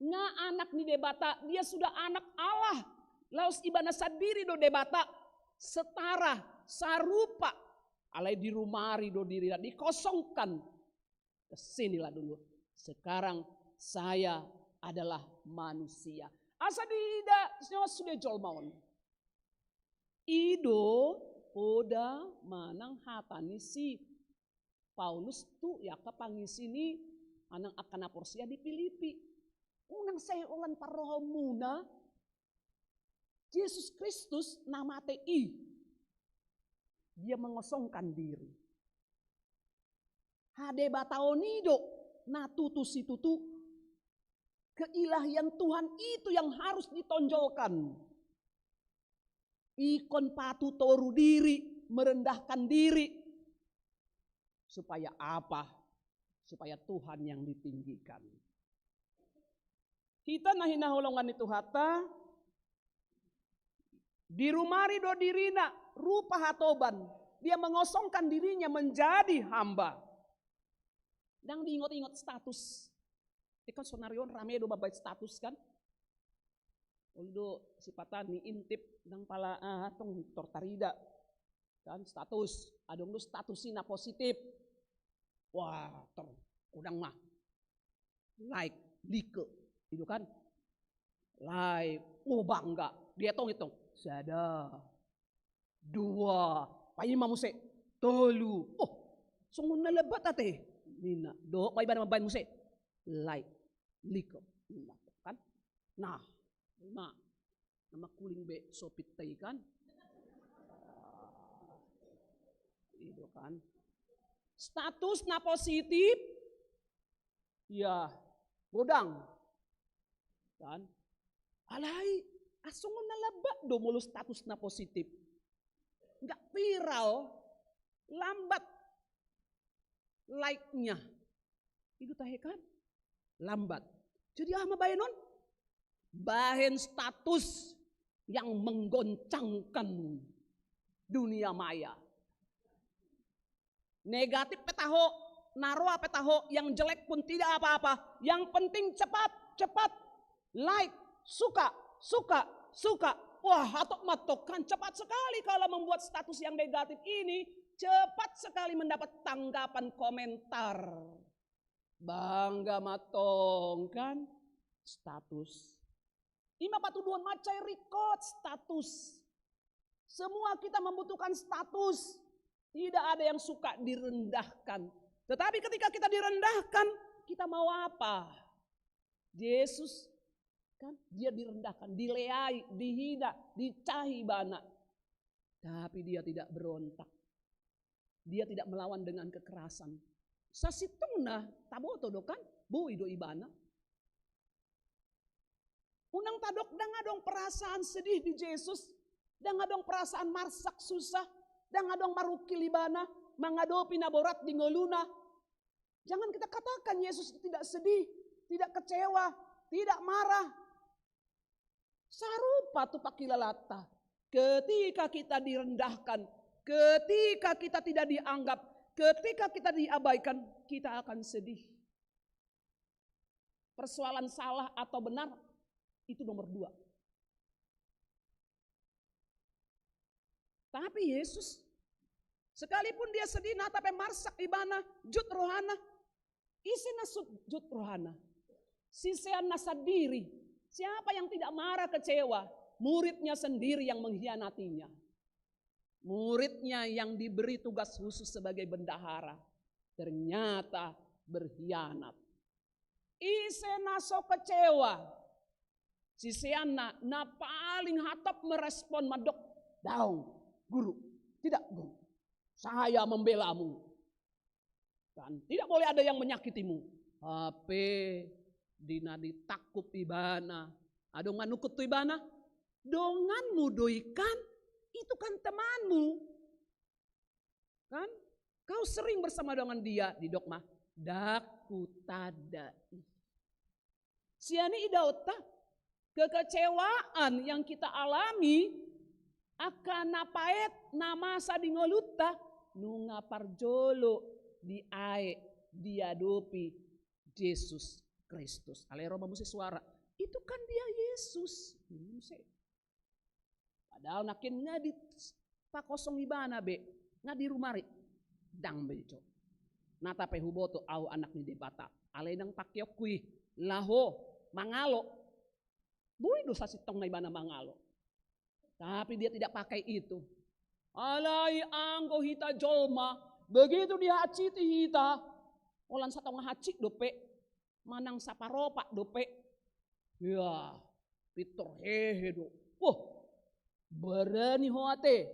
D: nga anak ni debata, dia sudah anak Allah. Laus ibana sadiri do debata setara sarupa alai di rumari do diri dikosongkan. Kesinilah dulu. Sekarang saya adalah manusia. Asa dida sudah jolmaon. Ido oda manang hatani si Paulus tu ya kapangisini anang akan aporsia di Filipi. Unang saya ulan parohomuna Yesus Kristus nama TI. Dia mengosongkan diri. Hade bataonido na tutu keilahian Tuhan itu yang harus ditonjolkan. Ikon patu toru diri merendahkan diri. Supaya apa? Supaya Tuhan yang ditinggikan. Kita nahina holongan itu hata. Dirumari do dirina rupa hatoban. Dia mengosongkan dirinya menjadi hamba. Dan diingat-ingat status. Ikan sonarion rame do babait status kan. Uldo si patani intip nang pala tong tortarida. Kan status. Adong do statusina positif. Wah, udang mah. Like, like. Itu kan. Like, bangga. Dia hitung. Sada. Dua. Payi mamuse. Tolu. Oh, sungun na lebat ate. Nina. Do, payi ba naman bayan muse? Like, like. Kan? Nah. Lima. Nama kuling be sopit tay kan. Itu kan. Status na positif. Ya. Godang. Kan. Alay. Asungon na laba do mulu status na positif. Enggak viral. Lambat. Like-nya. Itu tahe kan. Lambat. Jadi mabayan nun. Bahan status yang menggoncangkan dunia maya. Negatif petaho, narwa petaho, yang jelek pun tidak apa-apa. Yang penting cepat, like, suka. Wah, atok matok kan cepat sekali kalau membuat status yang negatif ini, cepat sekali mendapat tanggapan komentar. Bangga matong kan status. Ima patuduhan macai record status. Semua kita membutuhkan status. Tidak ada yang suka direndahkan. Tetapi ketika kita direndahkan, kita mau apa? Yesus kan dia direndahkan, dileai, dihina, dicahi bana. Tapi dia tidak berontak. Dia tidak melawan dengan kekerasan. Sasitungna taboto do kan, bui do ibana. Unang tadok dangadong perasaan sedih di Yesus, dangadong perasaan marsak susah, dangadong marukil ibana, mangadopi naborat di ngoluna. Jangan kita katakan Yesus tidak sedih, tidak kecewa, tidak marah. Sarupa tu pakilalata. Ketika kita direndahkan, ketika kita tidak dianggap, ketika kita diabaikan, kita akan sedih. Persoalan salah atau benar, itu nomor 2. Tapi Yesus, sekalipun dia sedih, tapi marsak ibana, jut rohana, isina jut rohana. Sisean nasa diri, siapa yang tidak marah kecewa? Muridnya sendiri yang mengkhianatinya. Muridnya yang diberi tugas khusus sebagai bendahara, ternyata berkhianat. Isena so kecewa. Siseana na paling hatap merespon madok. Daung, guru. Tidak, guru. Saya membelamu. Dan tidak boleh ada yang menyakitimu. HP, dina ditakup ibana. Adong manukut tu ibana. Donganmu doikan, itu kan temanmu. Kan? Kau sering bersama dengan dia di dokmah. Daku tada. Siani idauta. Kekecewaan yang kita alami akan napaet nama sadingoluta nunga parjolo di ae diadopi Yesus Kristus. Alero mamusi suara. Itu kan dia Yesus. Padahal nakin nga di pakosong ibana be. Nga di rumari. Dang bejo. Natape huboto au anak ni debata. Alay nang pakyokui. Laho. Mangalo. Bui dosa sitong na ibana mangalo. Tapi dia tidak pakai itu. Alay anggo hita jolma. Begitu dia haciti hita. Olan satong hacik dope. Manang saparopa dope. Ya. Pitor hehe do. Wah. Berani hoate.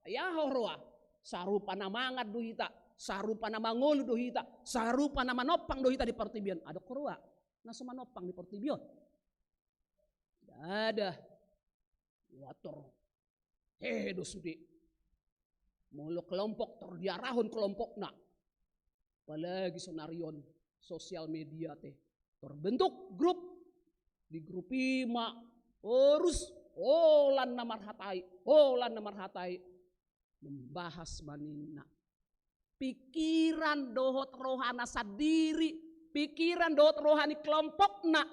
D: Ya horwa. Sarupa na mangat do hita. Sarupa na mangolu do hita. Sarupa na manopang do hita di pertibian. Ada korwa. Nasa manopang di pertibion. Tidak ada. Wator. Hehe do sudi. Mulu kelompok terdiarahun kelompok nak. Apalagi sonarion sosial media teh. Terbentuk grup. Di grup ima. Terus olan namar hatai. Membahas manina. Pikiran dohot rohana sadiri. Pikiran dohot rohani kelompok nak.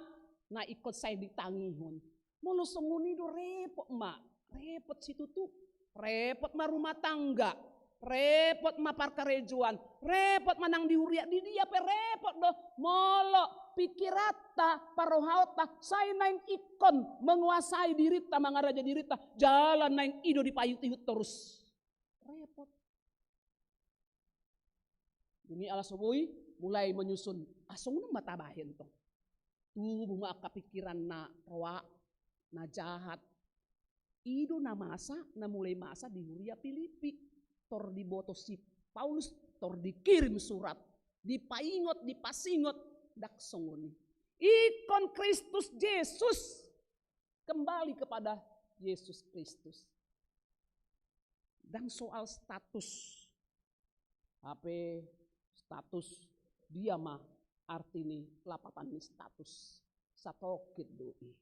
D: Nah ikut saya ditangihon. Mulu senguni do repot mak. Repot situ tuh. Repot mah rumah tangga. Repot mah parkarejuan. Repot manang diuriak di dia pe repot doh. Molo pikirata parohauta. Saya naing ikon menguasai dirita mangaraja dirita. Jalan naing ido dipayut-ihut terus. Repot. Dunia ala soboi mulai menyusun. Asong na matabahin toh. Tubuh mak kepikiran na roa. Na jahat. Ido na masa, na mulai masa di Huria Filipi. Tor diboto si Paulus, tor dikirim surat. Dipaingot, dipasingot, dak songoni. Ikon Kristus Yesus. Kembali kepada Yesus Kristus. Dan soal status. HP status dia mah artini lapatan ini status. Satokit doi.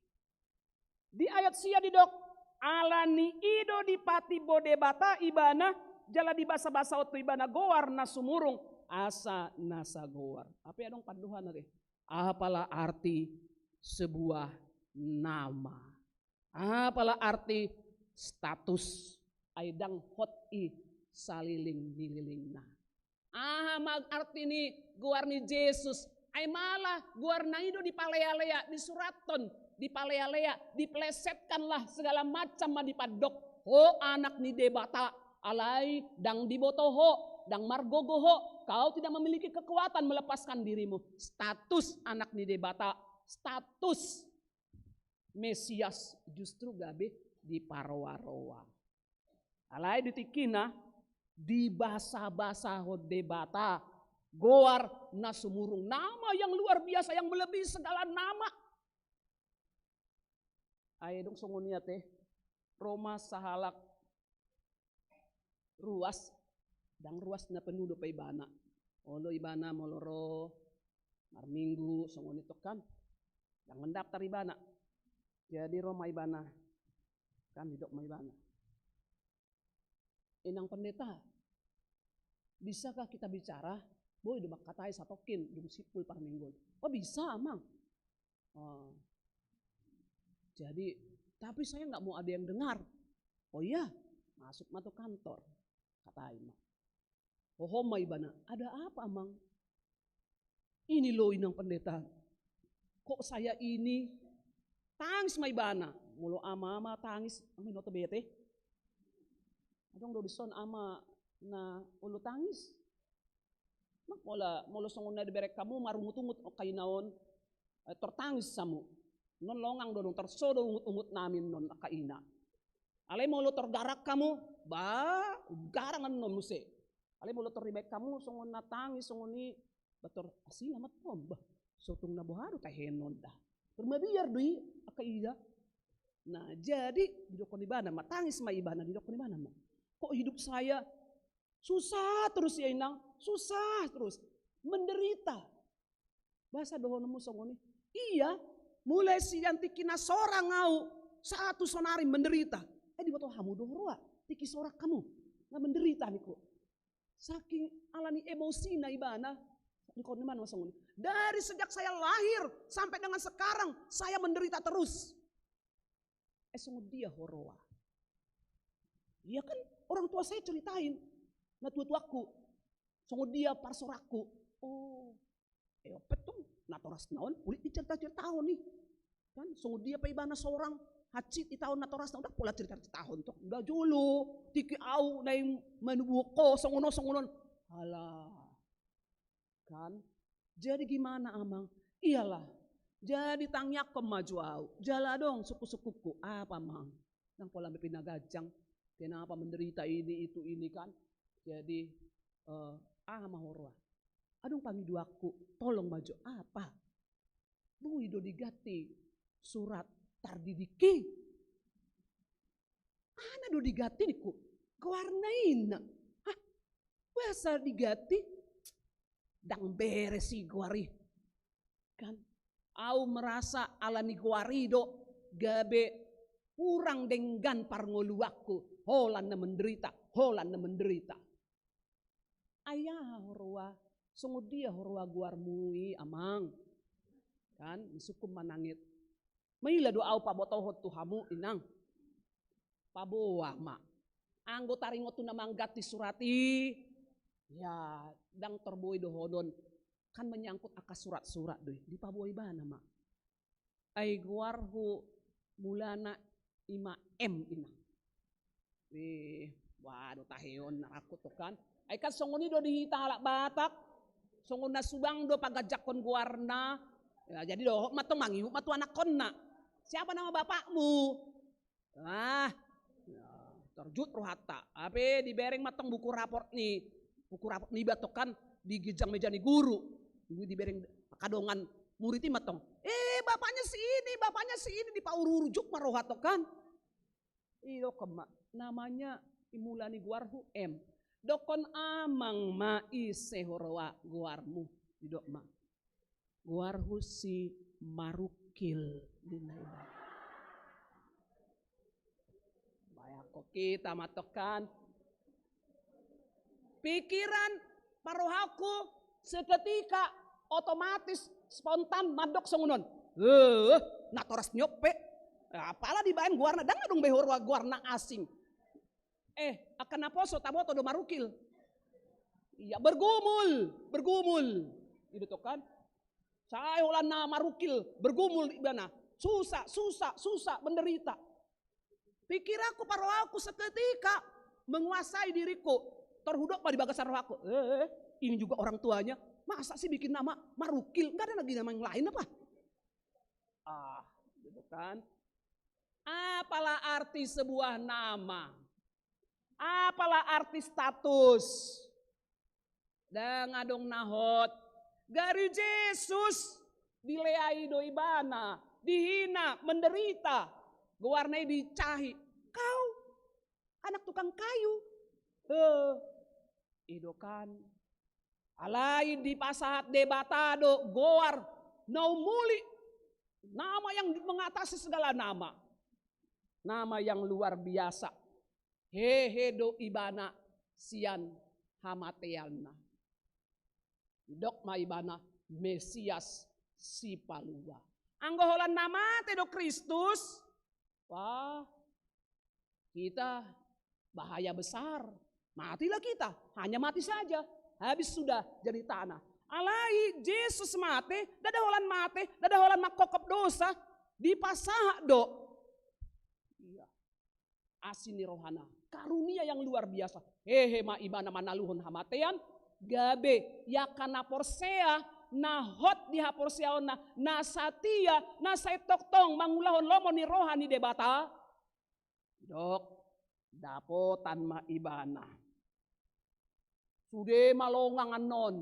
D: Di ayat sia didok. Alani ido dipati bode bata ibana jala di basa-basa otu ibana goar na sumurung asa nasa goar. Apa ya dong panduhan nage? Apalah arti sebuah nama? Apalah arti status? Aidang hot i saliling nililingna. Mag arti ni goar ni Yesus. Ay malah goar na ido di palea-lea di suraton. Di palea-lea, diplesetkanlah segala macam madipadok. Ho anak ni debata, alai dang dibotoho, dang margogoho. Kau tidak memiliki kekuatan melepaskan dirimu. Status anak ni debata, status Mesias justru gabe di parowa-rowa. Alai ditikina, di basa-basa ho debata, goar nasumurung. Nama yang luar biasa, yang melebihi segala nama. Ayo dong songonia teh Roma sahalak ruas dang ruas na penuh do pa ibana. Olo ibana moloro marminggu songoni tok kan. Dang mendaftar ibana. Jadi Roma ibana kan hidok ma ibana. Inang pendeta, bisakah kita bicara? Boy do katai satokin dung sipul par minggu. Oh bisa amang. Oh. Jadi, tapi saya nggak mau ada yang dengar. Oh iya, masuk masuk kantor, kata Ima. Oh ma ibana, ada apa amang? Ini loh inang pendeta. Kok saya ini tangis ma ibana? Mulu ama tangis, amin noto bete. Adong do dison ama na ulo tangis. Mak mola songon na diberek kamu marungut-ungut o kainaon tertangis samu. Non longang dong tersodo ungut-ungut namin non kaina. Alay mo lo tergarak kamu, garangan non muse. Alay mo lo teribek kamu songon natangis songon ni bator asing amat pom bah. Sotong nabuharo tahenon dah. Permabiar dui akaida. Nah jadi didokon ibana matangis ma ibana didokon ibana ma. Kok hidup saya susah terus ya inang, susah terus, menderita. Bahasa dohonomu songon ni, iya. Mulai siang tiki na sorang ngau satu sonari menderita. Di bawah hamu dohroa tiki sorak kamu nggak menderita niku. Saking alani emosi na ibana niku ni mana masong. Dari sejak saya lahir sampai dengan sekarang saya menderita terus. Sungguh dia horoa. Iya kan orang tua saya ceritain. Nah tua-tuaku. Sungguh dia parsoraku. Oh. Petung. Nah toras naon kulit dicerita-ceritaon nih. Kan sungguh dia pa ibana seorang hacit di tahun natoras udah pola cerita-ceritaon tok. Udah julu tiki au na yung manubuko songono-songonon. Halah. Kan? Jadi gimana amang? Iyalah. Jadi tangyak maju au. Jala dong suku-sukuku. Apa mang? Nang pola pinagajang. Kenapa menderita ini itu ini kan? Jadi mahorwa. Adong pamiduaku, tolong maju apa? Bu ido digati surat tardidiki. Ana do digati niku, kewarnain. Bahasa digati, dang beres si guari. Kan, au merasa ala ni guari do, gabe kurang denggan parngoluaku, holan na menderita, holan na menderita. Ayah horwa, sungguh dia horwa guarmui amang. Kan, sukum manangit. Maila do au pabotohot tuhamu inang. Paboa mak. Anggo taringot tu namanggat di surati. Ya, dang terboy do hodon. Kan menyangkut akas surat-surat deh. Di paboy bana mak. Ai guarhu mulana 5M inang. Waduh taheon aku tuh kan. Ai kan songoni do dihita halak Batak. Songon na subang do pagajakon guarna. Ya, jadi do matong mangi matu anak konna. Siapa nama bapakmu? Ah, ya, terjut rohata. Ape dibereng matong buku raport nih. Buku raport nih batokan di gijang meja nih guru. Dibereng kadongan muridnya matong. Bapaknya si ini di paurujuk marohato kan. Iyo kemak namanya imulani guarhu M. Dokon amang ma isehorwa guarmu didok ma. Guarhu si marukil dinaiba. Bayako kita matokan. Pikiran parohaku seketika otomatis spontan madok songunon. Natoras nyope. Apalah dibayan guarna dang adong behorwa guarna asing. Akan aposo taboto do marukil. Iya bergumul. Itu tuh kan. Saya ulah na marukil bergumul ibana. Susah menderita. Pikir aku paro aku seketika menguasai diriku. Terhudok pada bagasan roh aku. Ini juga orang tuanya. Masa sih bikin nama marukil? Gak ada lagi nama yang lain apa? Gitu kan. Apalah arti sebuah nama? Apalah arti status? Dan ngadong nahot. Gari Yesus dileai doibana, dihina, menderita. Guarnai dicahi. Kau anak tukang kayu. Idokan. Alai di pasahat debatado goar naumuli. Nama yang mengatasi segala nama. Nama yang luar biasa. Hehedo ibana sian hamateana. Dok maibana Mesias si palua. Anggoholan nama tedo Kristus. Wah, kita bahaya besar. Matilah kita, hanya mati saja. Habis sudah jadi tanah. Alai Yesus mati, dadaholan mati, dadaholan makokop dosa. Dipasah do. Iya. Asini rohana. Karunia yang luar biasa. Ma ibana manaluhun hamatean. Gabe yakana porsea nahot di haporseaona nasatia nasaitoktong mangulahon lomo ni rohani debata. Dok dapotan ma ibana. Sude malongangan non.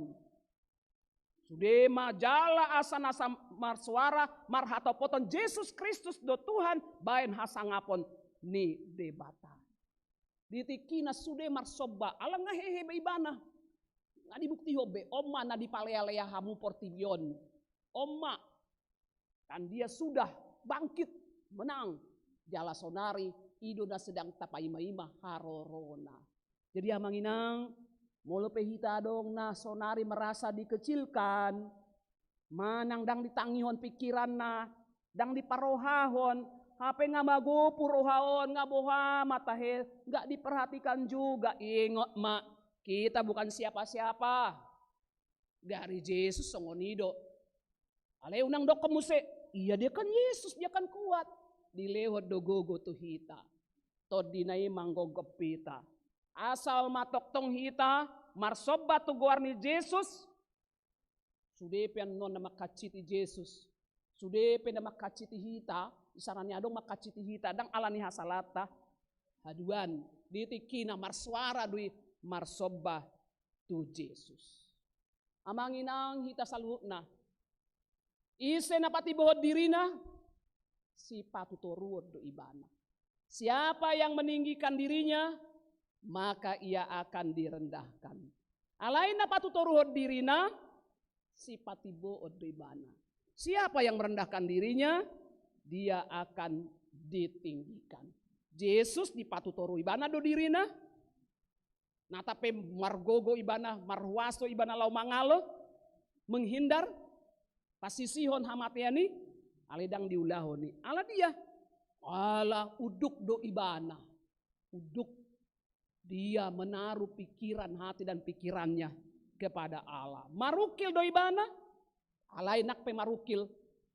D: Sude majala asa-asa marsuara marhatopoton Yesus Kristus do Tuhan baen hasangapon ni debata. Ditikina sude marsoba alang ngahehe ibana. Nga dibukti hobe oma na dipalea-lea hamu portibion. Oma kan dia sudah bangkit menang. Jala sonari ido na sedang tapaima-ima harorona. Jadi amanginang molo pehita dong na sonari merasa dikecilkan. Manang dang ditangihon pikiran na. Dang diparohahon. Hape nga magupu rohaon nga boha matahe. Gak diperhatikan juga. Ingot mak. Kita bukan siapa-siapa. Dari Yesus songonido. Ale unang dok kemuse. Iya dia kan Yesus. Dia kan kuat. Dilewat dogogo tu hita. Todinai manggogop hita. Asal matok tong hita. Marsobat tu guarni Yesus. Sudepian non na makaciti Yesus. Sudepian na makaciti hita. Isaranya adong makaciti hita. Dang alani hasalata. Haduan. Ditikina marsuara dui. Marsoba tu Yesus. Amanginang hita salukna. Ise na pati bohod dirina. Si patuturuod do ibana. Siapa yang meninggikan dirinya, maka ia akan direndahkan. Alaina patutoruhod dirina, si patibo odibana. Siapa yang merendahkan dirinya, dia akan ditinggikan. Yesus dipatutoru ibana do dirina, natape margogo ibana, marwaso ibana lau mangalo, menghindar, pasisihon hamatiani, aledang diulahoni. Ala dia, ala uduk do ibana, uduk dia menaruh pikiran hati dan pikirannya kepada Allah. Marukil do ibana, alai nak pe marukil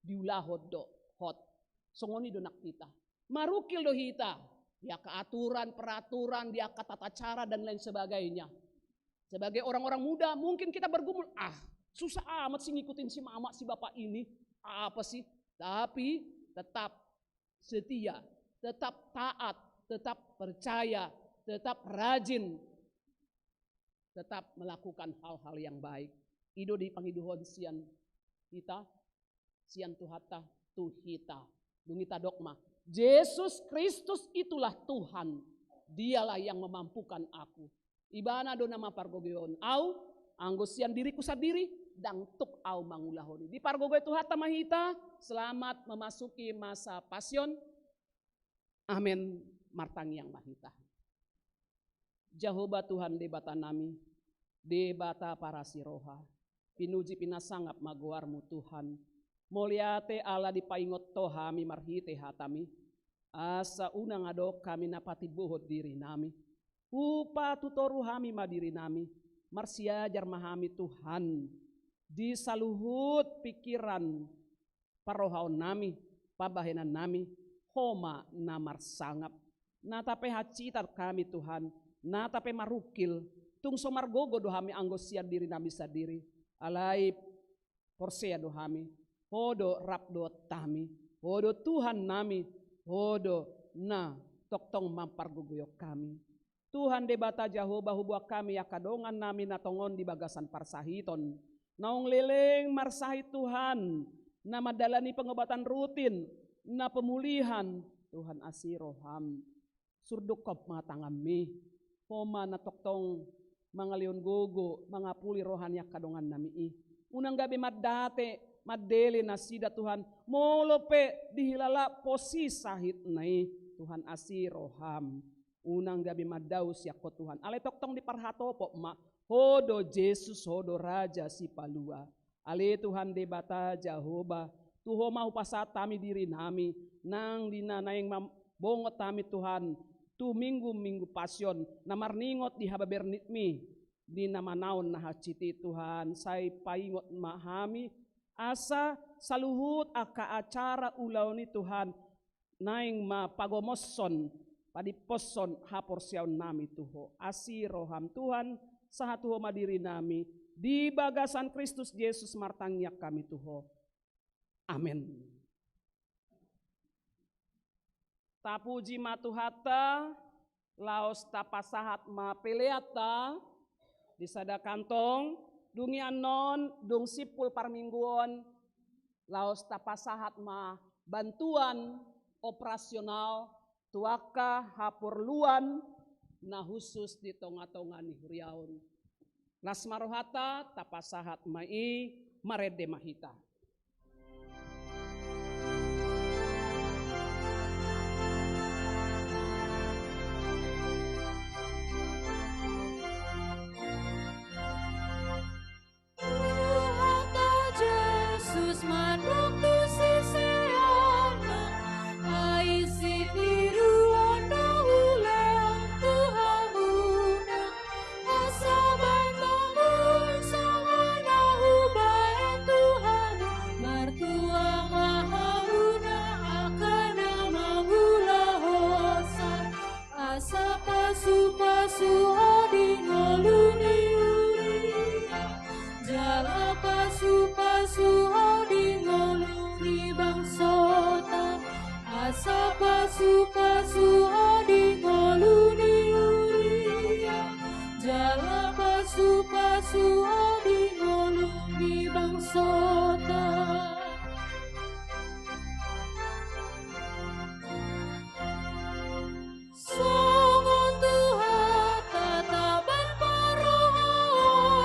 D: diulahod do hot. Songoni do nak kita. Marukil do hita, dia ke aturan, peraturan, dia ke tata cara dan lain sebagainya. Sebagai orang-orang muda mungkin kita bergumul, susah amat sih ngikutin si mama si bapak ini, apa sih? Tapi tetap setia, tetap taat, tetap percaya, tetap rajin, tetap melakukan hal-hal yang baik. Ido di pangiduhon sian kita, sian tuhata tuhita, dungita dogma. Yesus Kristus itulah Tuhan, dialah yang memampukan aku. Ibana do nama pargogeon au, anggosian diriku sadiri, dang tuk au mangulahoni. Di pargoge tuhata mahita, selamat memasuki masa pasion. Amin, martang yang mahita. Jehovah Tuhan debata nami, debata para siroha, pinuji pinasangap maguarmu Tuhan, moliate ala dipaingot tohami marhite hatami, asa unang adok kami napati buhod diri nami, upa tutoru hami madiri nami, marsiajar mahami Tuhan, disaluhut pikiran parohaon nami, pabahenan nami, homa namar sangap, natape hacitat kami Tuhan, natape marukil, tung somargogo dohami anggosian diri nami sadiri, alai porsea dohami, hodo rapdo tami, hodo Tuhan nami, hodo na toktong mamparguguyok kami. Tuhan debata Jehovah hubua kami ya kadongan nami natongon di bagasan parsahiton. Naung leleng marsahi Tuhan, na madalani pengobatan rutin, na pemulihan, Tuhan asiroham. Surdukop matangami, homa na toktong mangalion gogo, mangapuli rohanya kadongan nami. Unang gabi madate, madele nasida Tuhan, molope dihilala posis sahit nai, Tuhan asiroham. Unang gabi madaus ya ko Tuhan. Ale toktong di parhatopo ma, hodo Yesus, hodo Raja si palua. Ale Tuhan debata Jehovah, tuho mau pasatami diri nami, nang dinanaing bongot tami Tuhan, tu minggu pasion, namarningot di hababernitmi, di nama naon nahaciti Tuhan, say paingot mahami, asa saluhut aka acara ulaw ni Tuhan, naing mapagomoson, padiposon hapor siyaw nami tuho, asiroham Tuhan, saha tuho madiri nami, di bagasan Kristus Yesus martangyak kami tuho. Amin. Tapuji matuhata, laos tapasahat ma peleata, disada kantong, dungian non, dung sipul parmingguon, laos tapasahat ma bantuan operasional, tuaka hapurluan, na khusus di tonga-tonga ni huriaon. Las marohata tapasahat mai marede mahita.
C: Songon Tuhan tatapan parohon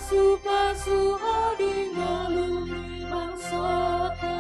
C: pasu-pasu odi ngalumi bangsota.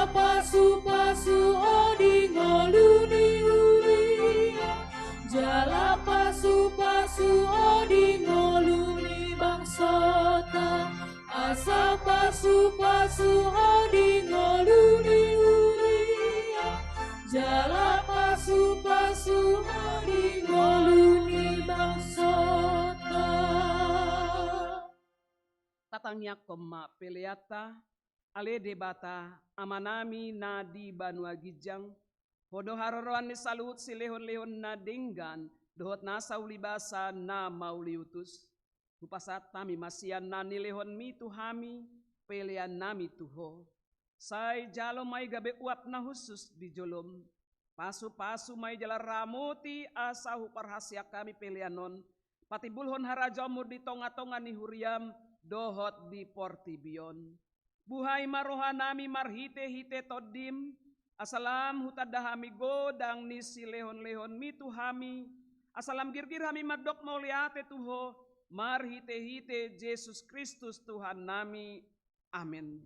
C: Pasu-pasu odi ngaluni uria, jala pasu-pasu odi ngaluni bangsota. Asa pasu-pasu odi ngaluni uria, jala pasu-pasu odi ngaluni bangsota.
D: Tatangnya koma peleata ale debata amanami nadi Banua Gijang hodo haroroan ni salut si lehon-lehon na denggan dohot nasa ulibasa na mauliutus hupasat tami masian na nilehon mi tuhami pelean nami tuho say jalo may gabe uap na husus di jolom pasu-pasu may jala ramoti asa huparhasya kami peleanon pati bulhon harajamur di tonga-tonga ni huriam dohot di portibion. Buhay marohanami marhite-hite todim, asalam hutadahami godang ni si lehon-lehon mituhami, asalam girgir hami madok mauliate tuho, marhite-hite Yesus Kristus Tuhan nami. Amin.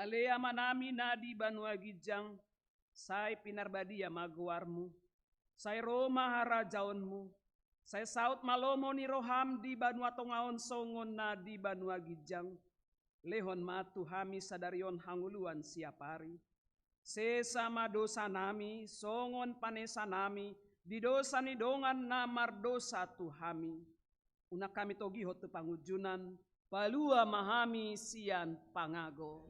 D: Ale amanami nadi Banua Gijang, say pinarbadia maguarmu, say Roma harajaonmu, say saut malomo ni roham di Banua Tongaon songon nadi Banua Gijang, lehon matu hami sadarion hanguluan siapari, sesama dosa nami, songon panesa nami, di dosa ni dongan namar dosa tuhami, una kami togi hotu pangujunan, palua mahami sian pangago.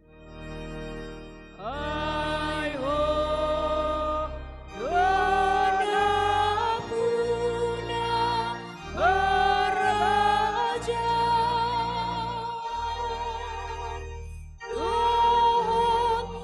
D: Hai ho dona puna beraja Tuhan agung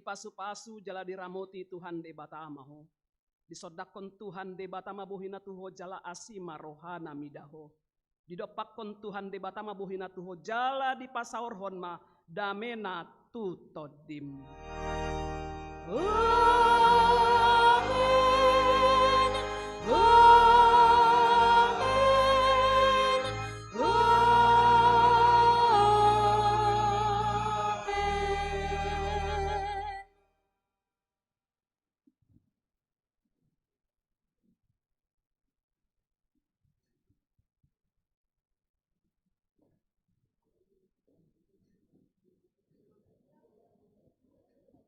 D: pasu-pasu jala diramoti Tuhan de batamaho. Disodakon Tuhan de batama buhina tuho jala asima rohana midaho. Didopakon Tuhan de batama buhina tuho jala di pasaur honma damena tutodim.